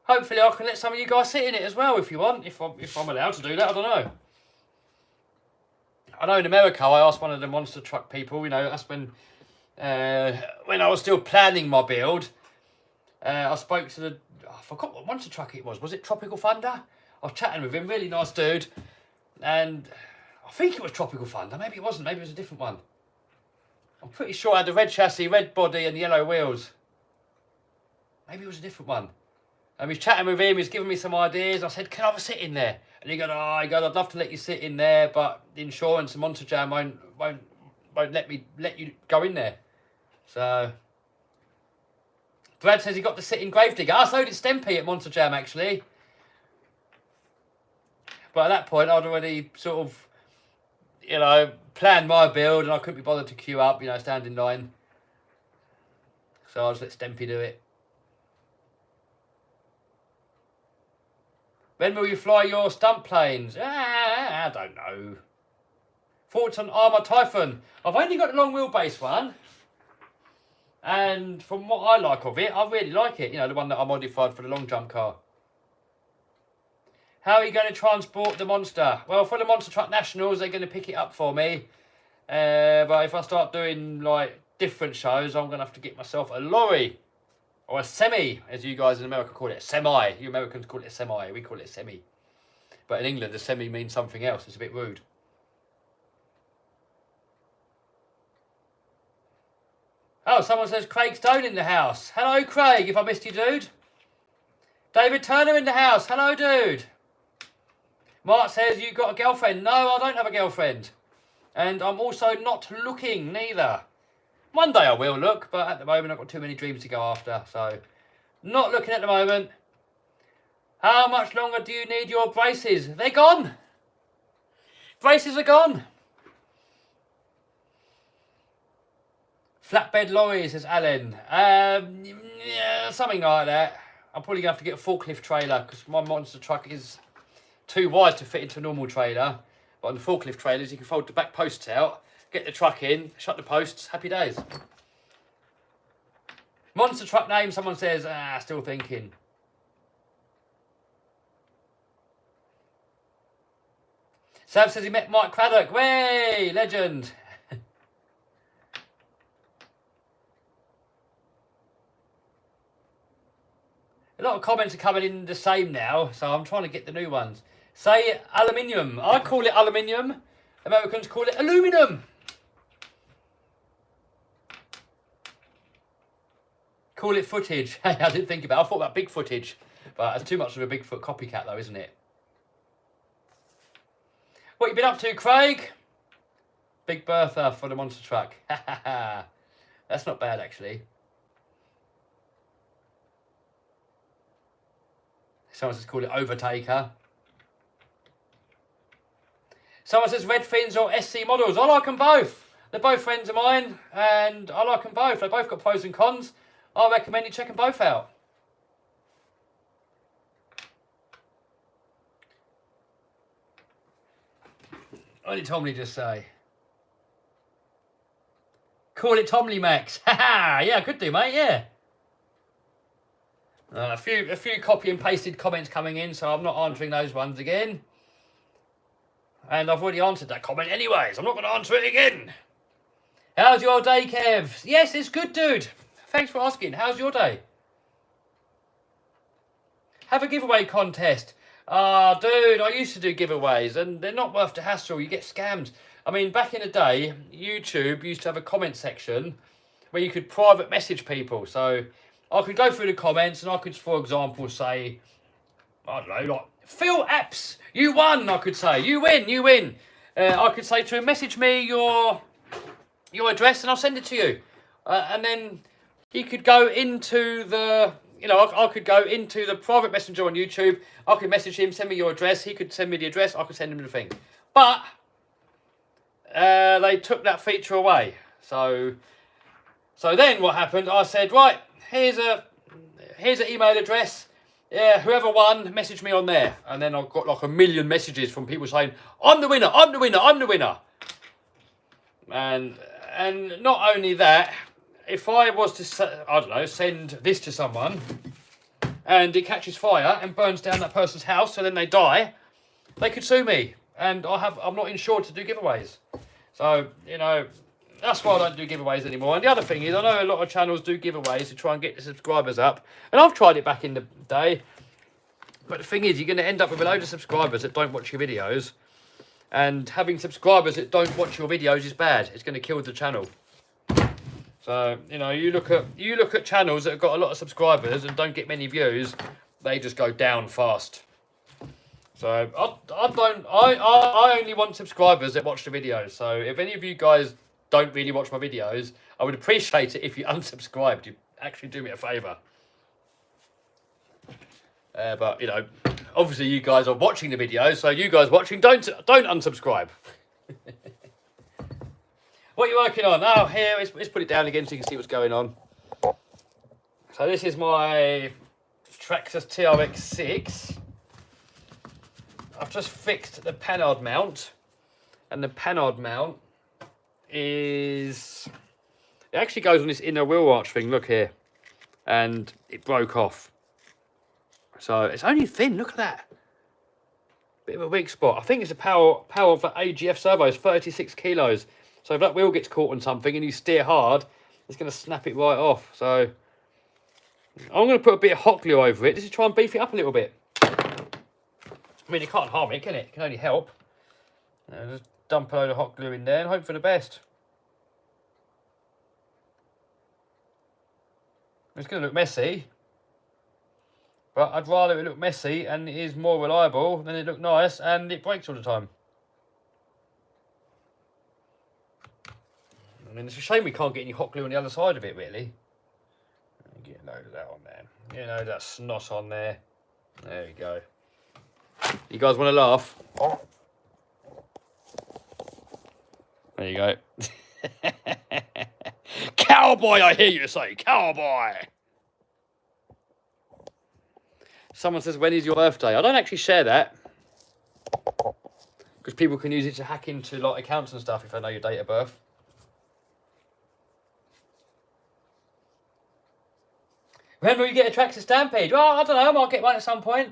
hopefully I can let some of you guys sit in it as well if you want, if I'm allowed to do that, I don't know. I know in America I asked one of the monster truck people, you know, that's when I was still planning my build. I spoke to the, I forgot what monster truck it was it Tropical Thunder? I was chatting with him, really nice dude, and I think it was Tropical Thunder, maybe it wasn't, maybe it was a different one. I'm pretty sure I had the red chassis, red body and yellow wheels. Maybe it was a different one. And we was chatting with him, he's giving me some ideas. I said, can I have a sit in there? And he goes, I'd love to let you sit in there, but the insurance and Monster Jam won't let you go in there. So Brad says he got to sit in Gravedigger. So did Stempy at Monster Jam actually. But at that point I'd already sort of, you know, planned my build and I couldn't be bothered to queue up, you know, stand in line. So I just let Stempy do it. When will you fly your stunt planes? I don't know. Thoughts on Armour Typhoon? I've only got the long wheelbase one. And from what I like of it, I really like it. You know, the one that I modified for the long jump car. How are you going to transport the monster? Well, for the Monster Truck Nationals, they're going to pick it up for me. But if I start doing, like, different shows, I'm going to have to get myself a lorry. Or a semi, as you guys in America call it. A semi. You Americans call it a semi. We call it a semi. But in England, a semi means something else. It's a bit rude. Oh, someone says Craig Stone in the house. Hello, Craig, if I missed you, dude. David Turner in the house. Hello, dude. Mark says, you got a girlfriend. No, I don't have a girlfriend. And I'm also not looking, neither. One day I will look, but at the moment I've got too many dreams to go after, so not looking at the moment. How much longer do you need your braces? They're gone. Braces are gone. Flatbed lorry, says Alan. Yeah, something like that. I'm probably going to have to get a forklift trailer because my monster truck is too wide to fit into a normal trailer. But on the forklift trailers, you can fold the back posts out. Get the truck in, shut the posts, happy days. Monster truck name, someone says, still thinking. Sam says he met Mike Craddock. Way, legend. A lot of comments are coming in the same now, so I'm trying to get the new ones. Say aluminium. I call it aluminium. Americans call it aluminum. Call it footage. Hey, I didn't think about it. I thought about big footage, but it's too much of a Bigfoot copycat though, isn't it? What you been up to, Craig? Big Bertha for the monster truck. That's not bad, actually. Someone says call it Overtaker. Someone says Red Fins or SC models. I like them both. They're both friends of mine, and I like them both. They both got pros and cons. I recommend you check them both out. What did Tomley just say? Call it Tomley Max. Yeah, I could do, mate, yeah. A few copy and pasted comments coming in, so I'm not answering those ones again. And I've already answered that comment anyways. I'm not going to answer it again. How's your day, Kev? Yes, it's good, dude. Thanks for asking. How's your day? Have a giveaway contest. Ah, dude, I used to do giveaways, and they're not worth the hassle. You get scammed. I mean, back in the day, YouTube used to have a comment section where you could private message people. So I could go through the comments, and I could, for example, say, I don't know, like, Phil Apps, you won, I could say. You win, you win. I could say to him, message me your address, and I'll send it to you. And then he could go into the, you know, I could go into the private messenger on YouTube. I could message him, send me your address. He could send me the address. I could send him the thing. But they took that feature away. So then what happened? I said, right, here's an email address. Yeah, whoever won, message me on there. And then I got like 1 million messages from people saying, I'm the winner, I'm the winner, I'm the winner. And not only that, if I was to, I don't know, send this to someone, and it catches fire and burns down that person's house, so then they die, they could sue me, and I'm not insured to do giveaways. So, you know, that's why I don't do giveaways anymore. And the other thing is, I know a lot of channels do giveaways to try and get the subscribers up, and I've tried it back in the day, but the thing is, you're going to end up with a load of subscribers that don't watch your videos, and having subscribers that don't watch your videos is bad. It's going to kill the channel. So, you know, you look at channels that have got a lot of subscribers and don't get many views, they just go down fast. So I only want subscribers that watch the videos. So if any of you guys don't really watch my videos, I would appreciate it if you unsubscribed. You actually do me a favour. But you know, obviously you guys are watching the videos, so you guys watching, don't unsubscribe. What are you working on? Oh, here, let's put it down again so you can see what's going on. So this is my Traxxas TRX6. I've just fixed the panhard mount, and the panhard mount it actually goes on this inner wheel arch thing, look here, and it broke off. So it's only thin, look at that. Bit of a weak spot. I think it's the power of the AGF servo is 36 kilos. So if that wheel gets caught on something and you steer hard, it's going to snap it right off. So I'm going to put a bit of hot glue over it just to try and beef it up a little bit. I mean, it can't harm it, can it? It can only help. Just dump a load of hot glue in there and hope for the best. It's going to look messy, but I'd rather it look messy and it is more reliable than it look nice and it breaks all the time. I mean, it's a shame we can't get any hot glue on the other side of it, really. Get a load of that on there. You know, that snot on there. There we go. You guys want to laugh? There you go. Cowboy, I hear you say. Cowboy. Someone says, when is your birthday? I don't actually share that, because people can use it to hack into like accounts and stuff if they know your date of birth. When will you get a Traxxas Stampede? Well, I don't know, I might get one at some point.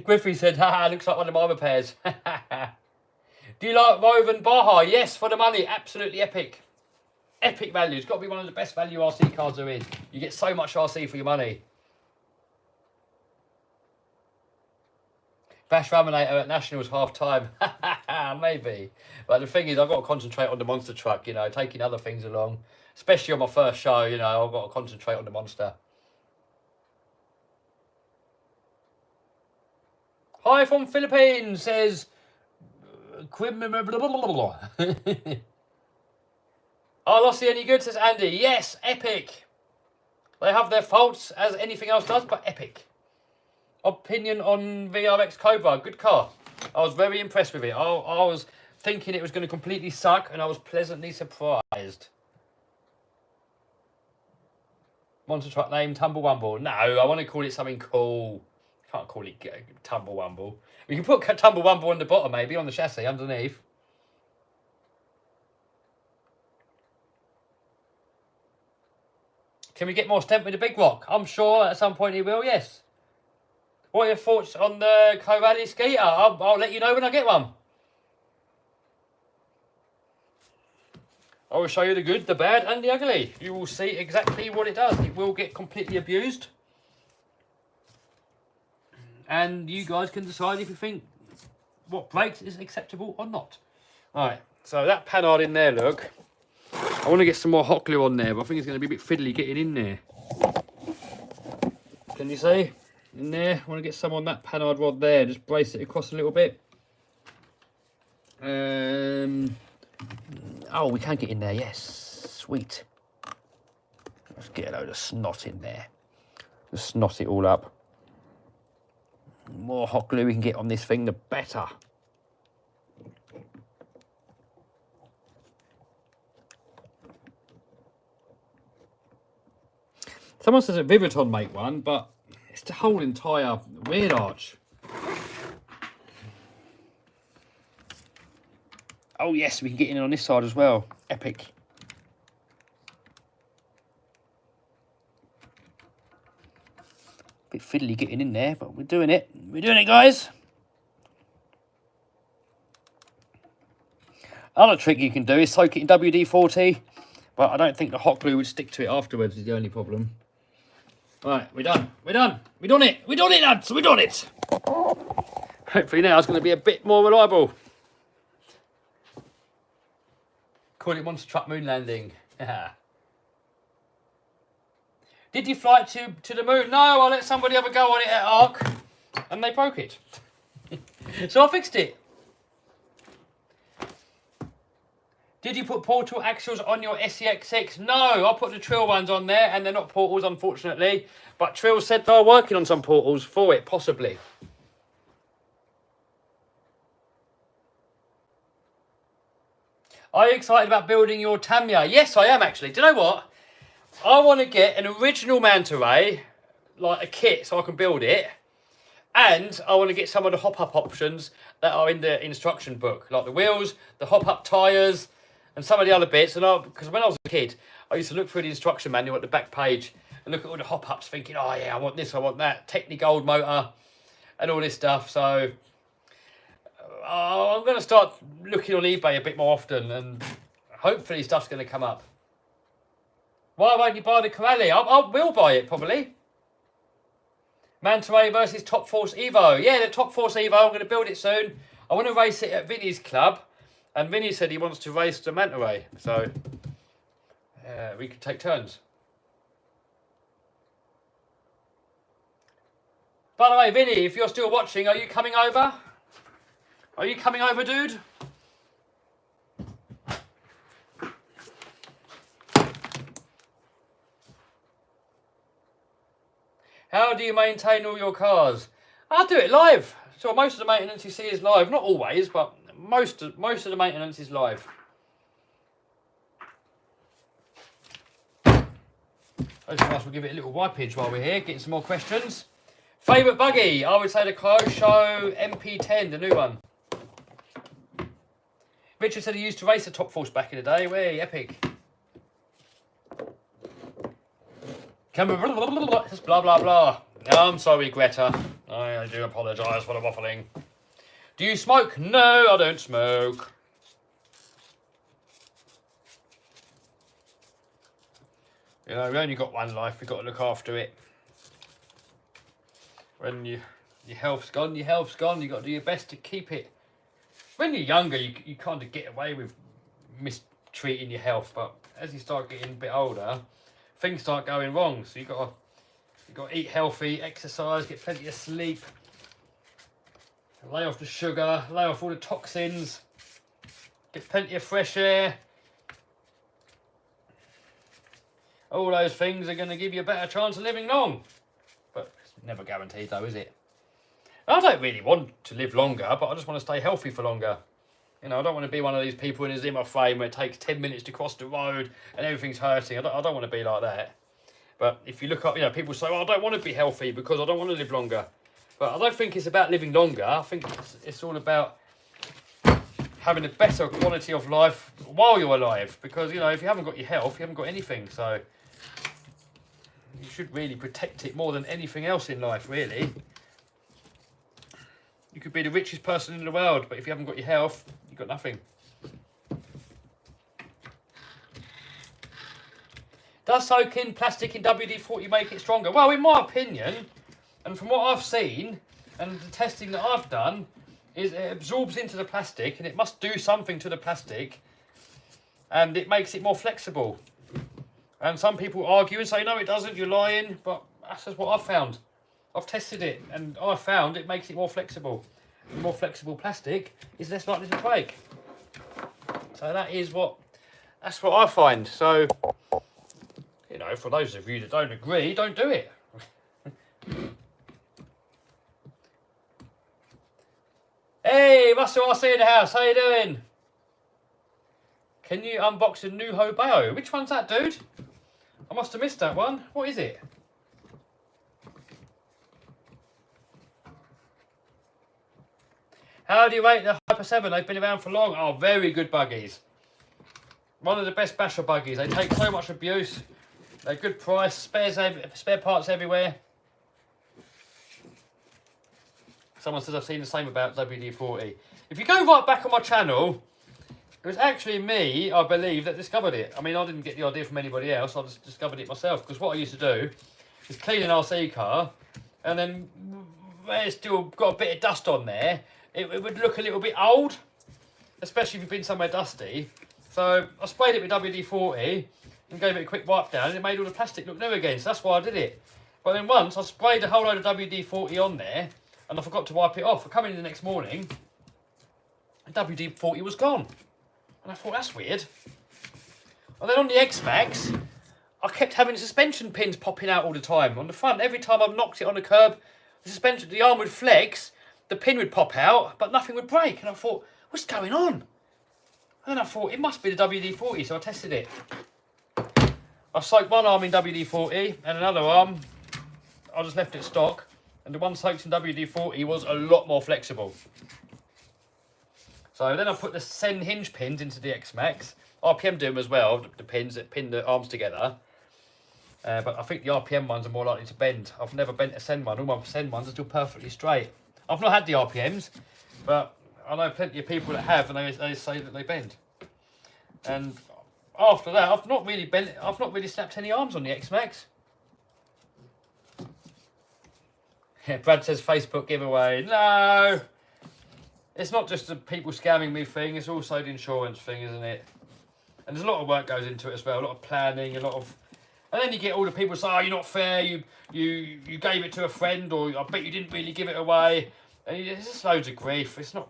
Griffey said, haha, looks like one of my other pairs. Do you like Roven Baja? Yes, for the money, absolutely epic. Epic value, it's got to be one of the best value RC cars there is. You get so much RC for your money. Bash Raminator at Nationals half time. Maybe. But the thing is, I've got to concentrate on the monster truck, you know, taking other things along. Especially on my first show, you know, I've got to concentrate on the monster. Hi from Philippines, says... Oh, Lossie, any good, says Andy. Yes, epic. They have their faults, as anything else does, but epic. Opinion on VRX Cobra, good car. I was very impressed with it. I was thinking it was going to completely suck, and I was pleasantly surprised. Monster truck name, Tumblewumble. No, I want to call it something cool. Can't call it Tumblewumble. We can put Tumblewumble on the bottom, maybe, on the chassis, underneath. Can we get more stent with the big rock? I'm sure at some point he will, yes. What are your thoughts on the Co-Rally Skeeter? I'll let you know when I get one. I will show you the good, the bad, and the ugly. You will see exactly what it does. It will get completely abused. And you guys can decide if you think what breaks is acceptable or not. Alright, so that panhard in there, look. I want to get some more hot glue on there, but I think it's going to be a bit fiddly getting in there. Can you see? In there, I want to get some on that panhard rod there. Just brace it across a little bit. Oh, we can get in there, yes. Sweet. Let's get a load of snot in there. Just snot it all up. The more hot glue we can get on this thing, the better. Someone says that Viviton make one, but it's the whole entire rear arch. Oh yes, we can get in on this side as well. Epic. bit fiddly getting in there, but we're doing it. We're doing it, guys. Another trick you can do is soak it in WD-40, but I don't think the hot glue would stick to it afterwards is the only problem. Right, we're done. We're done. We're done it. We're done it, lads. We're done it. Hopefully now it's going to be a bit more reliable. Call it monster truck moon landing. Did you fly it to the moon? No, I let somebody have a go on it at Ark and they broke it. So I fixed it. Did you put portal axles on your SEX6? No, I put the Trill ones on there and they're not portals, unfortunately. But Trill said they are working on some portals for it, possibly. Are you excited about building your Tamiya? Yes, I am actually. Do you know what? I want to get an original manta ray, like a kit, so I can build it. And I want to get some of the hop-up options that are in the instruction book, like the wheels, the hop-up tyres, and some of the other bits. And because when I was a kid, I used to look through the instruction manual at the back page and look at all the hop-ups, thinking, oh yeah, I want this, I want that, Technigold motor, and all this stuff. So I'm going to start looking on eBay a bit more often, and hopefully stuff's going to come up. Why won't you buy the Corelli? I will buy it, probably. Manta Ray versus Top Force Evo. Yeah, the Top Force Evo, I'm going to build it soon. I want to race it at Vinny's club. And Vinny said he wants to race the Manta Ray. So, we could take turns. By the way, Vinny, if you're still watching, are you coming over? Are you coming over, dude? How do you maintain all your cars? I'll do it live. So most of the maintenance you see is live. Not always, but most of the maintenance is live. Hopefully we'll give it a little wipage while we're here, getting some more questions. Favourite buggy? I would say the Kyosho MP10, the new one. Richard said he used to race the Top Force back in the day. Way epic. Just blah blah blah. I'm sorry, Greta. I do apologise for the waffling. Do you smoke? No, I don't smoke. You know, we only got one life. We've got to look after it. When your health's gone, your health's gone. You've got to do your best to keep it. When you're younger, you kind of get away with mistreating your health. But as you start getting a bit older, things start going wrong. So you've got to eat healthy, exercise, get plenty of sleep, lay off the sugar, lay off all the toxins, get plenty of fresh air. All those things are going to give you a better chance of living long. But it's never guaranteed though, is it? I don't really want to live longer, but I just want to stay healthy for longer. You know, I don't want to be one of these people in a Zimmer frame where it takes 10 minutes to cross the road and everything's hurting. I don't want to be like that. But if you look up, you know, people say, oh, I don't want to be healthy because I don't want to live longer. But I don't think it's about living longer. I think it's all about having a better quality of life while you're alive. Because, you know, if you haven't got your health, you haven't got anything. So you should really protect it more than anything else in life, really. You could be the richest person in the world, but if you haven't got your health, you've got nothing. Does soaking plastic in WD-40 make it stronger? Well, in my opinion, and from what I've seen, and the testing that I've done, is it absorbs into the plastic, and it must do something to the plastic, and it makes it more flexible. And some people argue and say, no, it doesn't, you're lying, but that's just what I've found. I've tested it, and I found it makes it more flexible. The more flexible plastic is less likely to break. So that's what I find. So, you know, for those of you that don't agree, don't do it. Hey, Russell, I see you in the house. How you doing? Can you unbox a new Hobao? Which one's that, dude? I must have missed that one. What is it? How do you rate the Hyper 7? They've been around for long. Oh, very good buggies. One of the best basher buggies. They take so much abuse. They're good price. Spare parts everywhere. Someone says I've seen the same about WD-40. If you go right back on my channel, it was actually me, I believe, that discovered it. I mean, I didn't get the idea from anybody else. I just discovered it myself. Because what I used to do is clean an RC car, and then where it's still got a bit of dust on there, it would look a little bit old, especially if you've been somewhere dusty. So I sprayed it with WD-40 and gave it a quick wipe down, and it made all the plastic look new again. So that's why I did it. But then once I sprayed a whole load of WD-40 on there, and I forgot to wipe it off. I come in the next morning, and WD-40 was gone. And I thought, that's weird. And then on the X-Max, I kept having suspension pins popping out all the time. On the front, every time I knocked it on the curb, the arm would flex, the pin would pop out, but nothing would break. And I thought, what's going on? And then I thought, it must be the WD-40, so I tested it. I soaked one arm in WD-40, and another arm, I just left it stock. And the one soaked in WD-40 was a lot more flexible. So then I put the Sen hinge pins into the X-Max. RPM do them as well, the pins that pin the arms together. But I think the RPM ones are more likely to bend. I've never bent a Sen one. All my Sen ones are still perfectly straight. I've not had the RPMs, but I know plenty of people that have, and they say that they bend. And after that, I've not really snapped any arms on the X-Max. Yeah, Brad says Facebook giveaway. No! It's not just the people scamming me thing, it's also the insurance thing, isn't it? And there's a lot of work goes into it as well, a lot of planning, a lot of... And then you get all the people say, oh, you're not fair, you gave it to a friend, or I bet you didn't really give it away. And it's just loads of grief. It's not...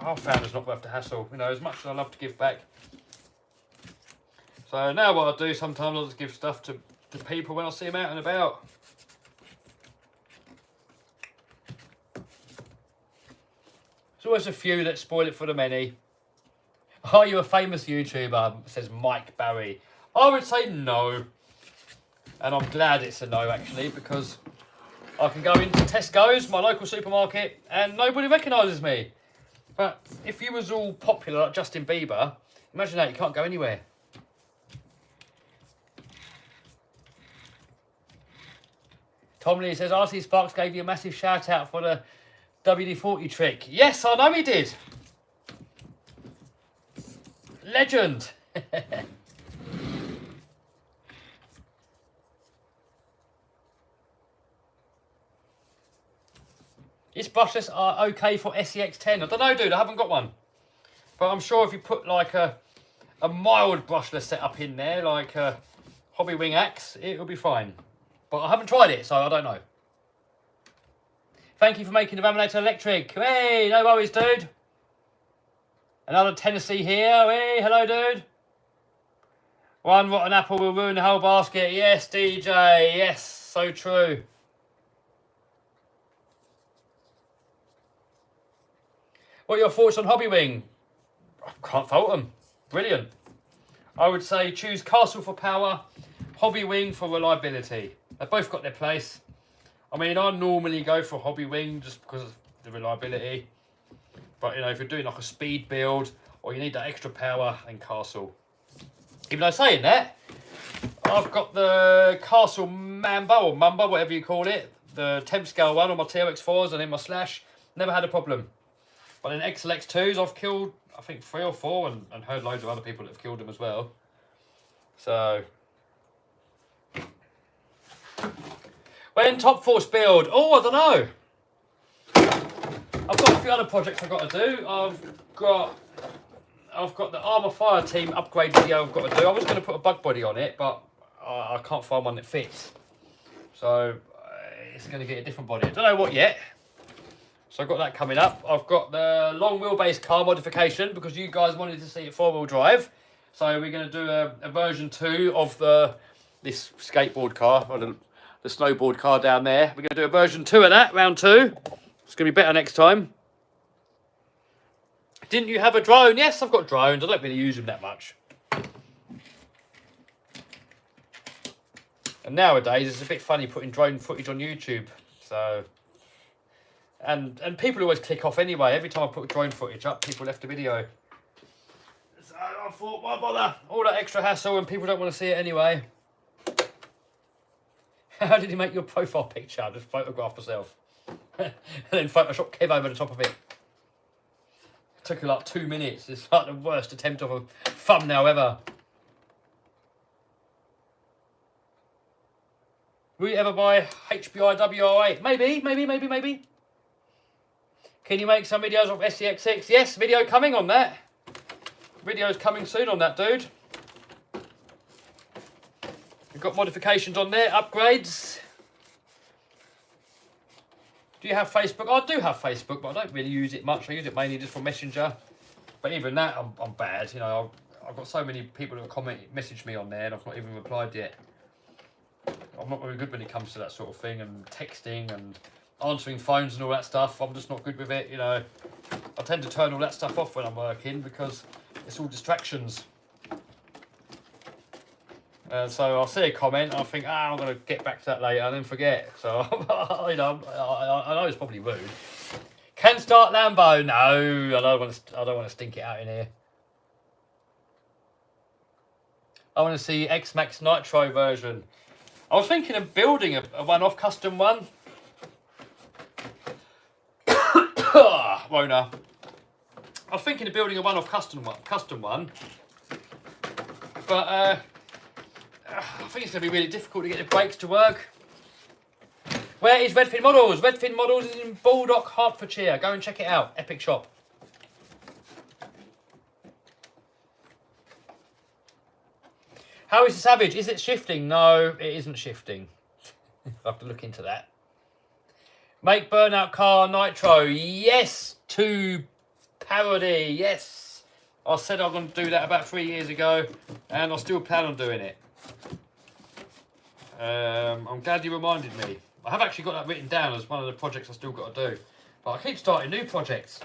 I found it's not worth the hassle, you know, as much as I love to give back. So now what I do, sometimes I just give stuff to people when I see them out and about. There's always a few that spoil it for the many. Are you a famous YouTuber? Says Mike Barry. I would say no. And I'm glad it's a no, actually, because I can go into Tesco's, my local supermarket, and nobody recognises me. But if you was all popular like Justin Bieber, imagine that, you can't go anywhere. Tom Lee says, RC Sparks gave you a massive shout out for the WD-40 trick. Yes, I know he did. Legend. Is brushless are okay for SEX10? I don't know, dude. I haven't got one. But I'm sure if you put like a mild brushless setup in there, like a Hobby Wing Axe, it'll be fine. But I haven't tried it, so I don't know. Thank you for making the Raminator electric. Hey, no worries, dude. Another Tennessee here. Hey, hello, dude. One rotten apple will ruin the whole basket. Yes, DJ. Yes, so true. What are your thoughts on Hobby Wing? I can't fault them. Brilliant. I would say choose Castle for power, Hobby Wing for reliability. They've both got their place. I mean, I normally go for Hobby Wing just because of the reliability. But, you know, if you're doing like a speed build or you need that extra power, then Castle. Even though saying that, I've got the Castle Mamba or Mamba, whatever you call it. The temp scale one on my TRX4s and in my Slash. Never had a problem. But in XLX2s, I've killed, I think, 3 or 4 and heard loads of other people that have killed them as well. So... when top force build? Oh, I don't know. I've got a few other projects I've got to do. I've got the Armour Fire Team upgrade video I've got to do. I was going to put a bug body on it, but I can't find one that fits. So it's going to get a different body. I don't know what yet. So I've got that coming up. I've got the long wheelbase car modification because you guys wanted to see it 4-wheel drive. So we're going to do a version 2 of this skateboard car, or the snowboard car down there. We're going to do a version 2 of that, round 2. It's going to be better next time. Didn't you have a drone? Yes, I've got drones. I don't really use them that much. And nowadays, it's a bit funny putting drone footage on YouTube. So, and people always click off anyway. Every time I put drone footage up, people left the video. So I thought, why bother? All that extra hassle and people don't want to see it anyway. How did you make your profile picture? I just photographed myself. and then Photoshop Kev over the top of it. Took like 2 minutes. It's like the worst attempt of a thumbnail ever. Will you ever buy HBI WR8? Maybe. Can you make some videos of SCX6? Yes, video coming on that. Video's coming soon on that, dude. We've got modifications on there, upgrades. Do you have Facebook? I do have Facebook, but I don't really use it much. I use it mainly just for Messenger. But even that, I'm bad. You know, I've got so many people who have messaged me on there, and I've not even replied yet. I'm not very good when it comes to that sort of thing, and texting and answering phones and all that stuff. I'm just not good with it, you know. I tend to turn all that stuff off when I'm working because it's all distractions. So I'll see a comment, and I think, I'm going to get back to that later, and then forget. So, you know, I know it's probably rude. Can start Lambo? No, I don't want to stink it out in here. I want to see X-Max Nitro version. I was thinking of building a one-off custom one. Won't I? I was thinking of building a one-off custom one. But I think it's going to be really difficult to get the brakes to work. Where is Redfin Models? Redfin Models is in Baldock, Hertfordshire. Go and check it out. Epic shop. How is the Savage? Is it shifting? No, it isn't shifting. I'll have to look into that. Make Burnout Car Nitro. Yes, to parody. Yes. I said I'm going to do that about 3 years ago, and I still plan on doing it. I'm glad you reminded me. I have actually got that written down as one of the projects I still got to do. But I keep starting new projects.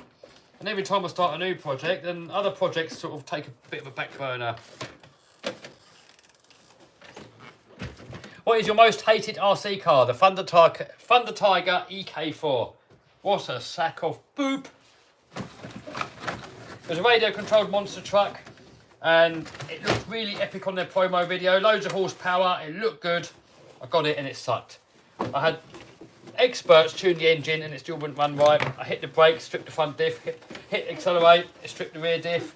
And every time I start a new project, then other projects sort of take a bit of a back burner. What is your most hated RC car? The Thunder Tiger EK4. What a sack of boop. It was a radio-controlled monster truck, and it looked really epic on their promo video. Loads of horsepower, it looked good. I got it and it sucked. I had experts tune the engine and it still wouldn't run right. I hit the brakes, stripped the front diff, hit accelerate, it stripped the rear diff.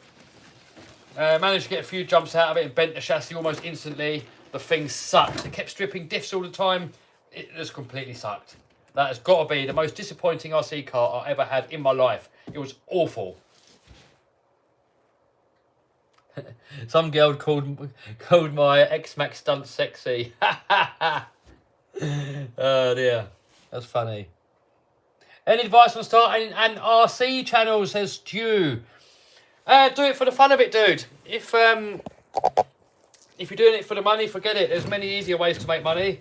Managed to get a few jumps out of it and bent the chassis almost instantly. The thing sucked. It kept stripping diffs all the time. It just completely sucked. That has got to be the most disappointing RC car I ever had in my life. It was awful. Some girl called my X-Max stunt sexy. Oh dear. That's funny. Any advice on starting an RC channel, says Stu? Do it for the fun of it, dude. If you're doing it for the money, forget it. There's many easier ways to make money.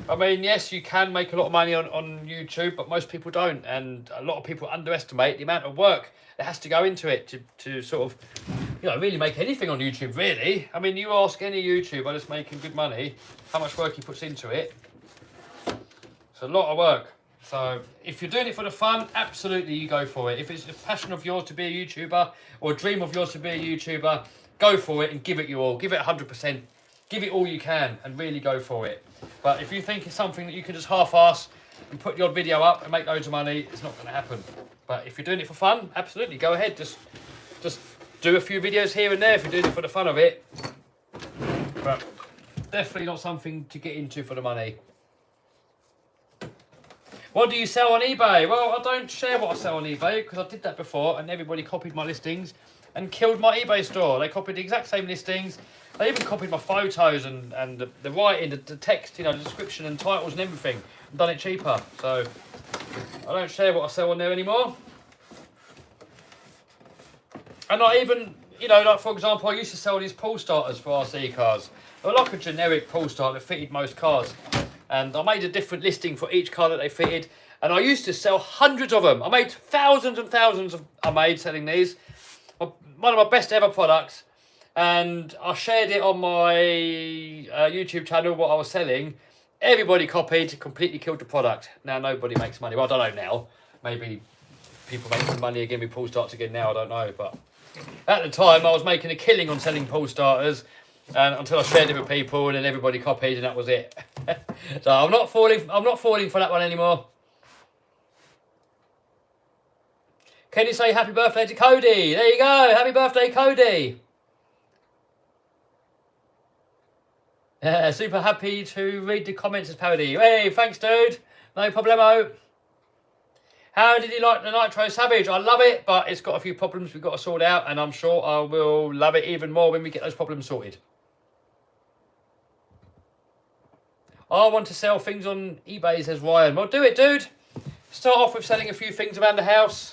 I mean, yes, you can make a lot of money on YouTube, but most people don't. And a lot of people underestimate the amount of work that has to go into it to sort of, you know, really make anything on YouTube, really. I mean, you ask any YouTuber that's making good money how much work he puts into it. It's a lot of work. So if you're doing it for the fun, absolutely you go for it. If it's a passion of yours to be a YouTuber or a dream of yours to be a YouTuber, go for it and give it your all. Give it 100%. Give it all you can and really go for it. But if you think it's something that you can just half-ass and put your video up and make loads of money, it's not going to happen. But if you're doing it for fun, absolutely, go ahead. Just do a few videos here and there if you're doing it for the fun of it. But definitely not something to get into for the money. What do you sell on eBay? Well, I don't share what I sell on eBay because I did that before and everybody copied my listings and killed my eBay store. They copied the exact same listings. They even copied my photos and the writing, the text, you know, the description and titles and everything. And done it cheaper. So I don't share what I sell on there anymore. And not even, you know, like for example, I used to sell these pull starters for RC cars. They were like a generic pull starter that fitted most cars. And I made a different listing for each car that they fitted. And I used to sell hundreds of them. I made thousands and thousands selling these. One of my best ever products. And I shared it on my YouTube channel, what I was selling. Everybody copied, completely killed the product. Now nobody makes money. Well, I don't know now. Maybe people make some money again with pull starts again now, I don't know. But at the time, I was making a killing on selling pull starters. And until I shared it with people, and then everybody copied, and that was it. So I'm not falling for that one anymore. Can you say happy birthday to Cody? There you go. Happy birthday, Cody. Yeah, super happy to read the comments as Paddy. Hey, thanks, dude. No problemo. How did you like the Nitro Savage? I love it, but it's got a few problems we've got to sort out, and I'm sure I will love it even more when we get those problems sorted. I want to sell things on eBay, says Ryan. Well, do it, dude. Start off with selling a few things around the house.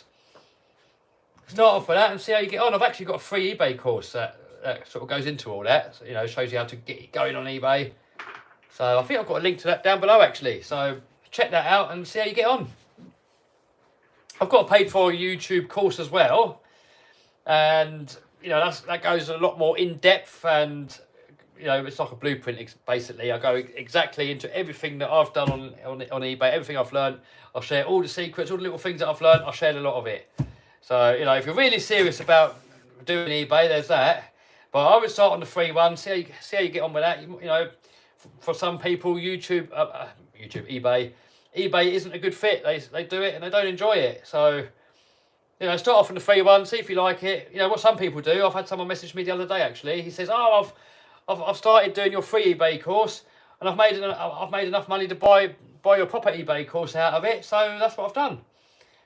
Start off with that and see how you get on. I've actually got a free eBay course that sort of goes into all that. So, you know, shows you how to get it going on eBay. So I think I've got a link to that down below, actually. So check that out and see how you get on. I've got a paid for YouTube course as well, and you know that goes a lot more in depth, and you know it's like a blueprint. Basically, I go exactly into everything that I've done on eBay, everything I've learned. I'll share all the secrets, all the little things that I've learned. I'll share a lot of it. So you know, if you're really serious about doing eBay, there's that. But I would start on the free one. See how you get on with that. You know, for some people, eBay isn't a good fit. They do it and they don't enjoy it. So, you know, start off on the free one, see if you like it. You know what some people do. I've had someone message me the other day actually. He says, "Oh, I've started doing your free eBay course, and I've made enough money to buy your proper eBay course out of it. So that's what I've done."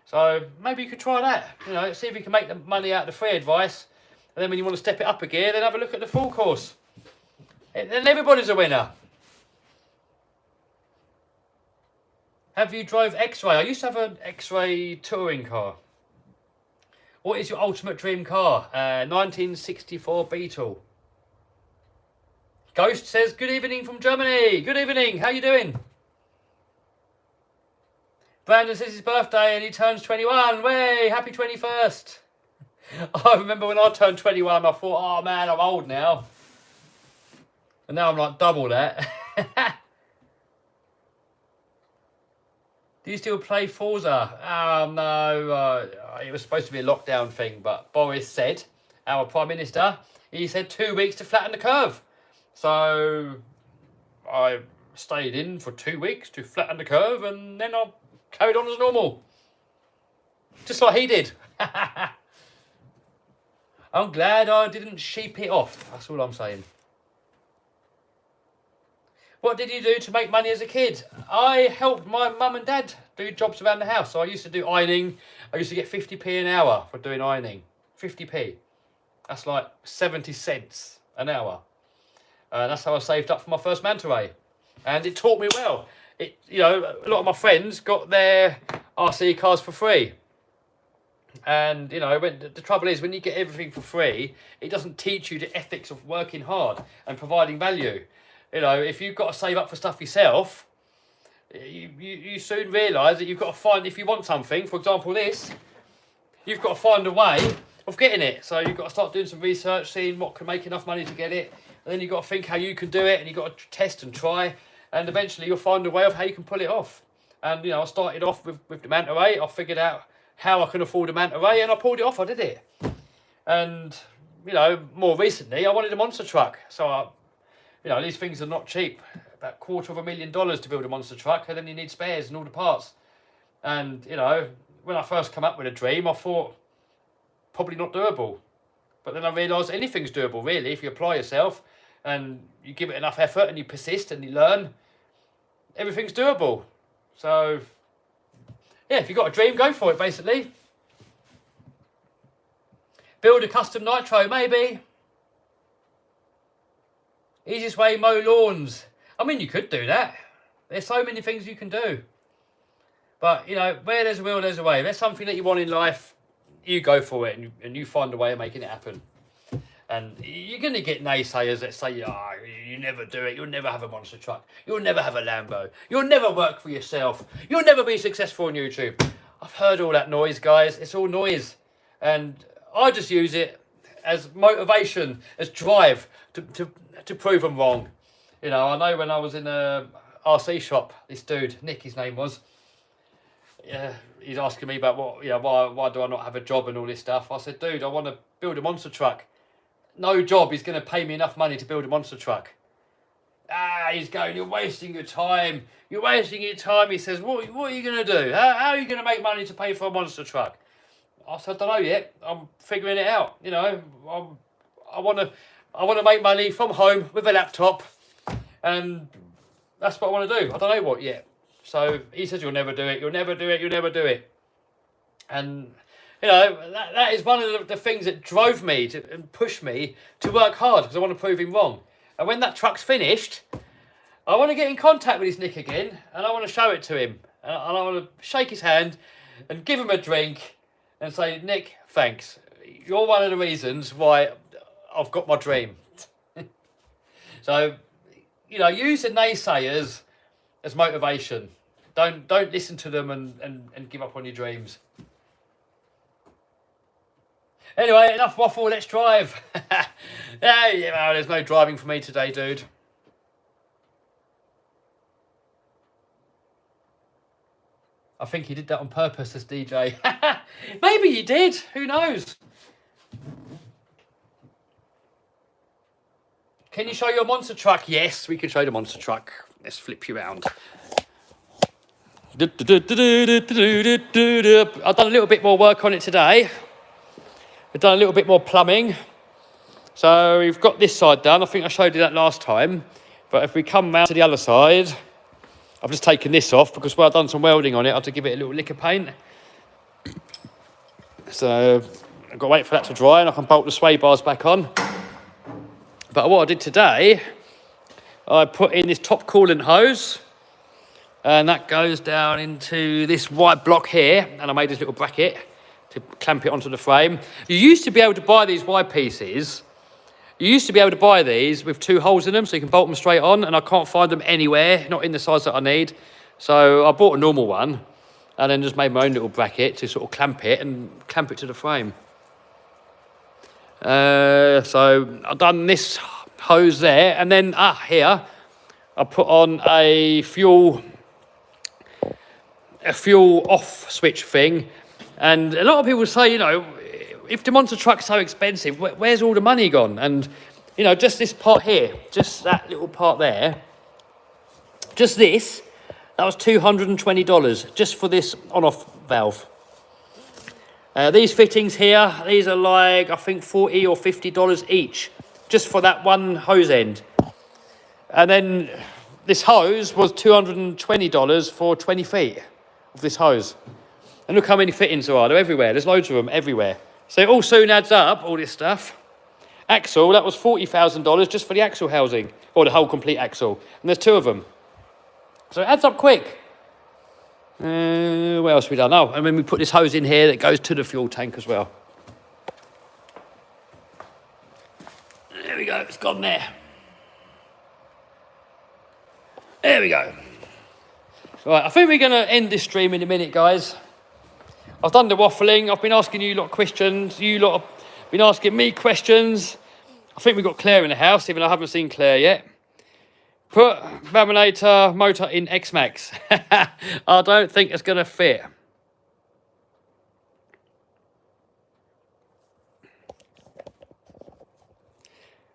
So maybe you could try that. You know, see if you can make the money out of the free advice, and then when you want to step it up a gear, then have a look at the full course. And everybody's a winner. Have you drove X-Ray? I used to have an X-Ray touring car. What is your ultimate dream car? 1964 Beetle. Ghost says, good evening from Germany. Good evening. How you doing? Brandon says his birthday and he turns 21. Way, happy 21st. I remember when I turned 21, I thought, oh man, I'm old now. And now I'm like double that. Do you still play Forza? No, it was supposed to be a lockdown thing, but Boris said, our Prime Minister, he said 2 weeks to flatten the curve. So I stayed in for 2 weeks to flatten the curve, and then I carried on as normal. Just like he did. I'm glad I didn't sheep it off. That's all I'm saying. What did you do to make money as a kid? I helped my mum and dad do jobs around the house. So I used to do ironing. I used to get 50p an hour for doing ironing. 50p. That's like 70 cents an hour. That's how I saved up for my first manta ray. And it taught me well. You know, a lot of my friends got their RC cars for free. And, you know, the trouble is when you get everything for free, it doesn't teach you the ethics of working hard and providing value. You know, if you've got to save up for stuff yourself, you soon realise that you've got to find, if you want something, for example this, you've got to find a way of getting it. So you've got to start doing some research, seeing what can make enough money to get it. And then you've got to think how you can do it, and you've got to test and try. And eventually you'll find a way of how you can pull it off. And, you know, I started off with the manta ray. I figured out how I can afford a manta ray, and I pulled it off. I did it. And, you know, more recently, I wanted a monster truck. So you know, these things are not cheap. About $250,000 to build a monster truck, and then you need spares and all the parts. And, you know, when I first come up with a dream, I thought, probably not doable. But then I realised anything's doable, really, if you apply yourself and you give it enough effort and you persist and you learn, everything's doable. So, yeah, if you've got a dream, go for it, basically. Build a custom nitro, maybe. Easiest way, mow lawns. I mean, you could do that. There's so many things you can do. But, you know, where there's a will, there's a way. If there's something that you want in life, you go for it and you find a way of making it happen. And you're going to get naysayers that say, oh, you never do it. You'll never have a monster truck. You'll never have a Lambo. You'll never work for yourself. You'll never be successful on YouTube. I've heard all that noise, guys. It's all noise. And I just use it as motivation, as drive to prove them wrong. You know, I know when I was in a RC shop, this dude, Nick, his name was, he's asking me about why do I not have a job and all this stuff. I said, dude, I want to build a monster truck. No job is going to pay me enough money to build a monster truck. He's going, you're wasting your time. You're wasting your time. He says, what are you going to do? How are you going to make money to pay for a monster truck? I said, I don't know yet. I'm figuring it out. You know, I want to make money from home with a laptop, and that's what I want to do. I don't know what yet. So he says, you'll never do it. You'll never do it. You'll never do it. And you know, that is one of the things that drove me and pushed me to work hard, because I want to prove him wrong. And when that truck's finished, I want to get in contact with his Nick again, and I want to show it to him. And I want to shake his hand and give him a drink and say, Nick, thanks. You're one of the reasons why I've got my dream. So, you know, use the naysayers as motivation. Don't listen to them and give up on your dreams. Anyway, enough waffle, let's drive. Yeah, there's no driving for me today, dude. I think he did that on purpose, this DJ. Maybe he did, who knows? Can you show your monster truck? Yes, we can show the monster truck. Let's flip you around. I've done a little bit more work on it today. We've done a little bit more plumbing. So we've got this side done. I think I showed you that last time. But if we come round to the other side, I've just taken this off because where I've done some welding on it, I had to give it a little lick of paint. So I've got to wait for that to dry and I can bolt the sway bars back on. But what I did today, I put in this top coolant hose, and that goes down into this white block here, and I made this little bracket to clamp it onto the frame. You used to be able to buy these wide pieces. You used to be able to buy these with 2 holes in them, so you can bolt them straight on, and I can't find them anywhere, not in the size that I need. So I bought a normal one, and then just made my own little bracket to sort of clamp it to the frame. So I've done this hose there, and then here I put on a fuel off switch thing. And a lot of people say, you know, if the monster truck's so expensive, where's all the money gone? And, you know, just this part here, just that little part there, just this, that was $220 just for this on-off valve. These fittings here, these are like, I think $40 or $50 each, just for that one hose end. And then this hose was $220 for 20 feet of this hose. And look how many fittings there are. They're everywhere. There's loads of them everywhere. So it all soon adds up, all this stuff. Axle, that was $40,000 just for the axle housing, or the whole complete axle. And there's 2 of them. So it adds up quick. What else have we done? Oh, and then we put this hose in here that goes to the fuel tank as well. There we go, it's gone there. There we go. Right, I think we're going to end this stream in a minute, guys. I've done the waffling. I've been asking you lot questions. You lot have been asking me questions. I think we've got Claire in the house, even though I haven't seen Claire yet. Put Raminator motor in X-Max. I don't think it's going to fit.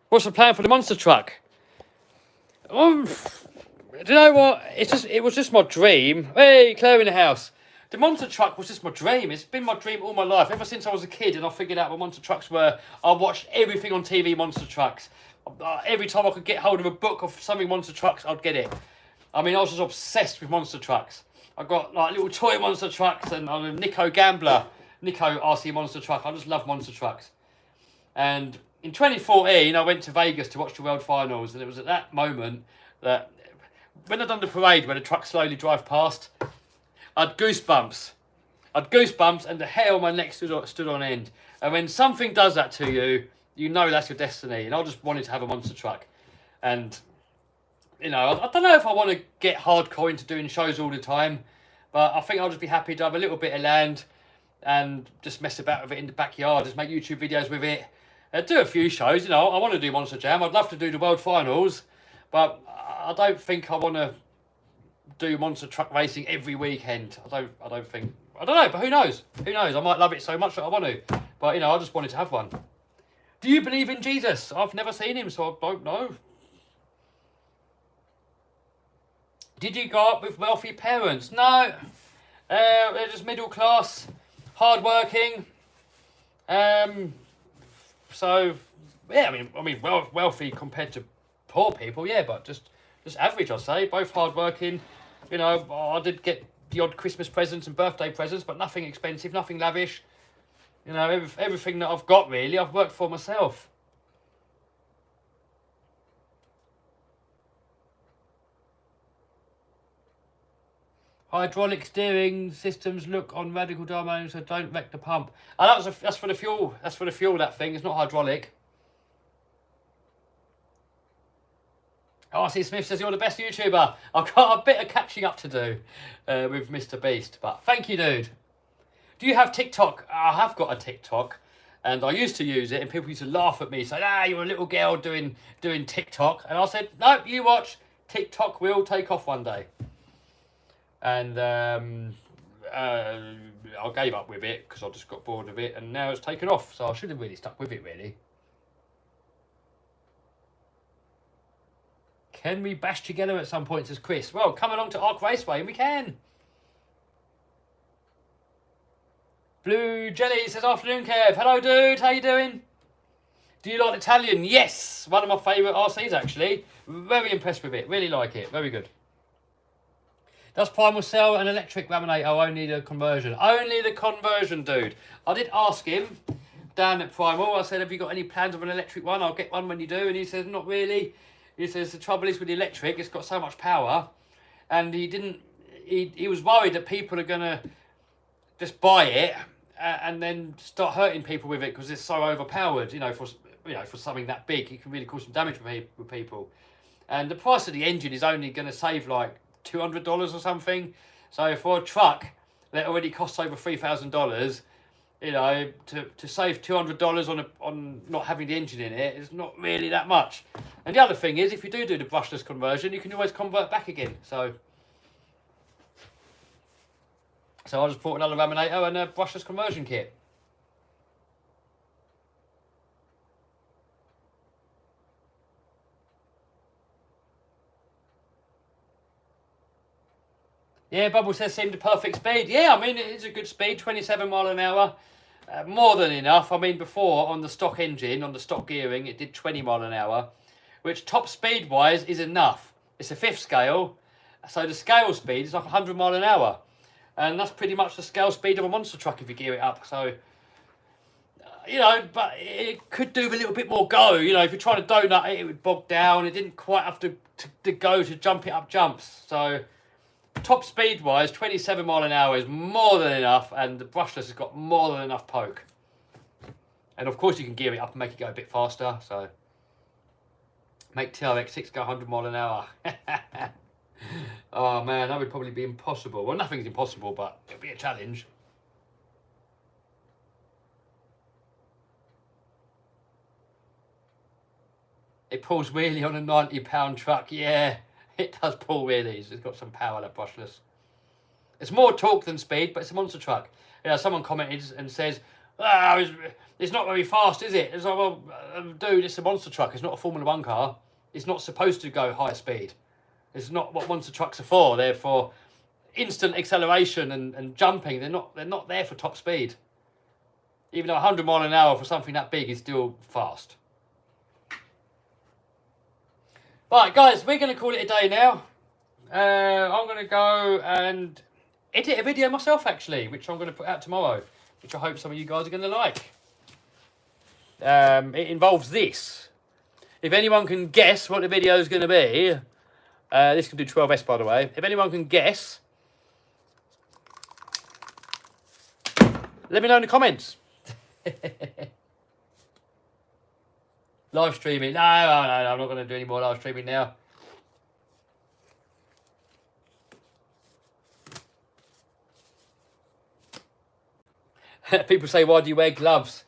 What's the plan for the monster truck? Do you know what? It was just my dream. Hey, Claire in the house. The monster truck was just my dream. It's been my dream all my life. Ever since I was a kid and I figured out what monster trucks were, I watched everything on TV monster trucks. Every time I could get hold of a book of something monster trucks, I'd get it. I mean, I was just obsessed with monster trucks. I got like little toy monster trucks, and I'm a Nico Gambler, Nico RC monster truck. I just love monster trucks. And in 2014, I went to Vegas to watch the World Finals, and it was at that moment that when I done the parade where the trucks slowly drive past, I had goosebumps. And the hair on my neck stood on end. And when something does that to you, you know that's your destiny. And I just wanted to have a monster truck. And, you know, I don't know if I want to get hardcore into doing shows all the time, but I think I'll just be happy to have a little bit of land and just mess about with it in the backyard, just make YouTube videos with it. Do a few shows, you know. I want to do Monster Jam. I'd love to do the World Finals, but I don't think I want to do monster truck racing every weekend. I don't know, but who knows? Who knows? I might love it so much that I want to. But, you know, I just wanted to have one. Do you believe in Jesus? I've never seen him, so I don't know. Did you grow up with wealthy parents? No. They're just middle class, hard working. So yeah, I mean, wealthy compared to poor people, yeah, but just average, I'd say. Both hardworking. You know, I did get the odd Christmas presents and birthday presents, but nothing expensive, nothing lavish. You know, everything that I've got, really, I've worked for myself. Hydraulic steering systems look on radical domains, so don't wreck the pump. Oh, that's for the fuel. That's for the fuel, that thing. It's not hydraulic. R.C. Smith says, you're the best YouTuber. I've got a bit of catching up to do with Mr. Beast. But thank you, dude. Do you have TikTok? I have got a TikTok. And I used to use it, and people used to laugh at me, say, you're a little girl doing TikTok. And I said, no, you watch. TikTok will take off one day. And I gave up with it because I just got bored of it, and now it's taken off. So I should have really stuck with it, really. Can we bash together at some point, says Chris? Well, come along to Arc Raceway and we can. Blue Jelly says, afternoon, Kev. Hello, dude. How you doing? Do you like Italian? Yes. One of my favourite RCs, actually. Very impressed with it. Really like it. Very good. Does Primal sell an electric laminator or only the conversion? Only the conversion, dude. I did ask him down at Primal. I said, have you got any plans of an electric one? I'll get one when you do. And he says, not really. He says, the trouble is with the electric, it's got so much power. And he was worried that people are going to just buy it and then start hurting people with it because it's so overpowered. You know, for something that big, it can really cause some damage with people. And the price of the engine is only going to save like $200 or something. So for a truck that already costs over $3,000, you know, to save $200 on not having the engine in it is not really that much. And the other thing is, if you do the brushless conversion, you can always convert back again. So I just bought another laminator and a brushless conversion kit. Yeah, Bubble says seemed a perfect speed. Yeah, I mean, it is a good speed, 27 mile an hour. More than enough. I mean, before, on the stock engine, on the stock gearing, it did 20 mile an hour, which top speed-wise is enough. It's a 5th scale, so the scale speed is like 100 mile an hour. And that's pretty much the scale speed of a monster truck if you gear it up. So, you know, but it could do with a little bit more go. You know, if you're trying to donut it, it would bog down. It didn't quite have to go to jump it up jumps. So top speed wise, 27 mile an hour is more than enough, and the brushless has got more than enough poke. And of course you can gear it up and make it go a bit faster, so make TRX6 go 100 mile an hour. Oh man, that would probably be impossible. Well, nothing's impossible, but it'll be a challenge. It pulls wheelie on a 90-pound truck, yeah. It does pull wheelies. It's got some power, that brushless. It's more torque than speed, but it's a monster truck. You know, someone commented and says, it's not very fast, is it? It's like, well, dude, it's a monster truck. It's not a Formula 1 car. It's not supposed to go high speed. It's not what monster trucks are for. They're for instant acceleration and jumping. They're not there for top speed. Even though 100 mile an hour for something that big is still fast. Right, guys, we're going to call it a day now. I'm going to go and edit a video myself, actually, which I'm going to put out tomorrow, which I hope some of you guys are going to like. It involves this. If anyone can guess what the video is going to be, this can do 12S, by the way. If anyone can guess, let me know in the comments. Live streaming. No, I'm not going to do any more live streaming now. People say, why do you wear gloves?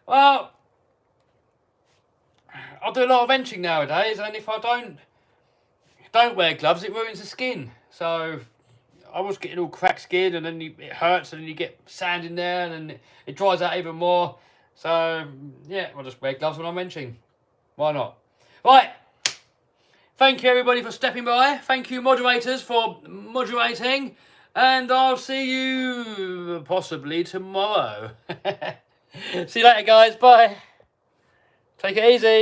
Well, I do a lot of venturing nowadays, and if I don't wear gloves, it ruins the skin. So I was getting all cracked skin, and then it hurts, and then you get sand in there, and then it dries out even more. So, yeah, I'll just wear gloves when I'm wrenching. Why not? Right. Thank you, everybody, for stepping by. Thank you, moderators, for moderating. And I'll see you possibly tomorrow. See you later, guys. Bye. Take it easy.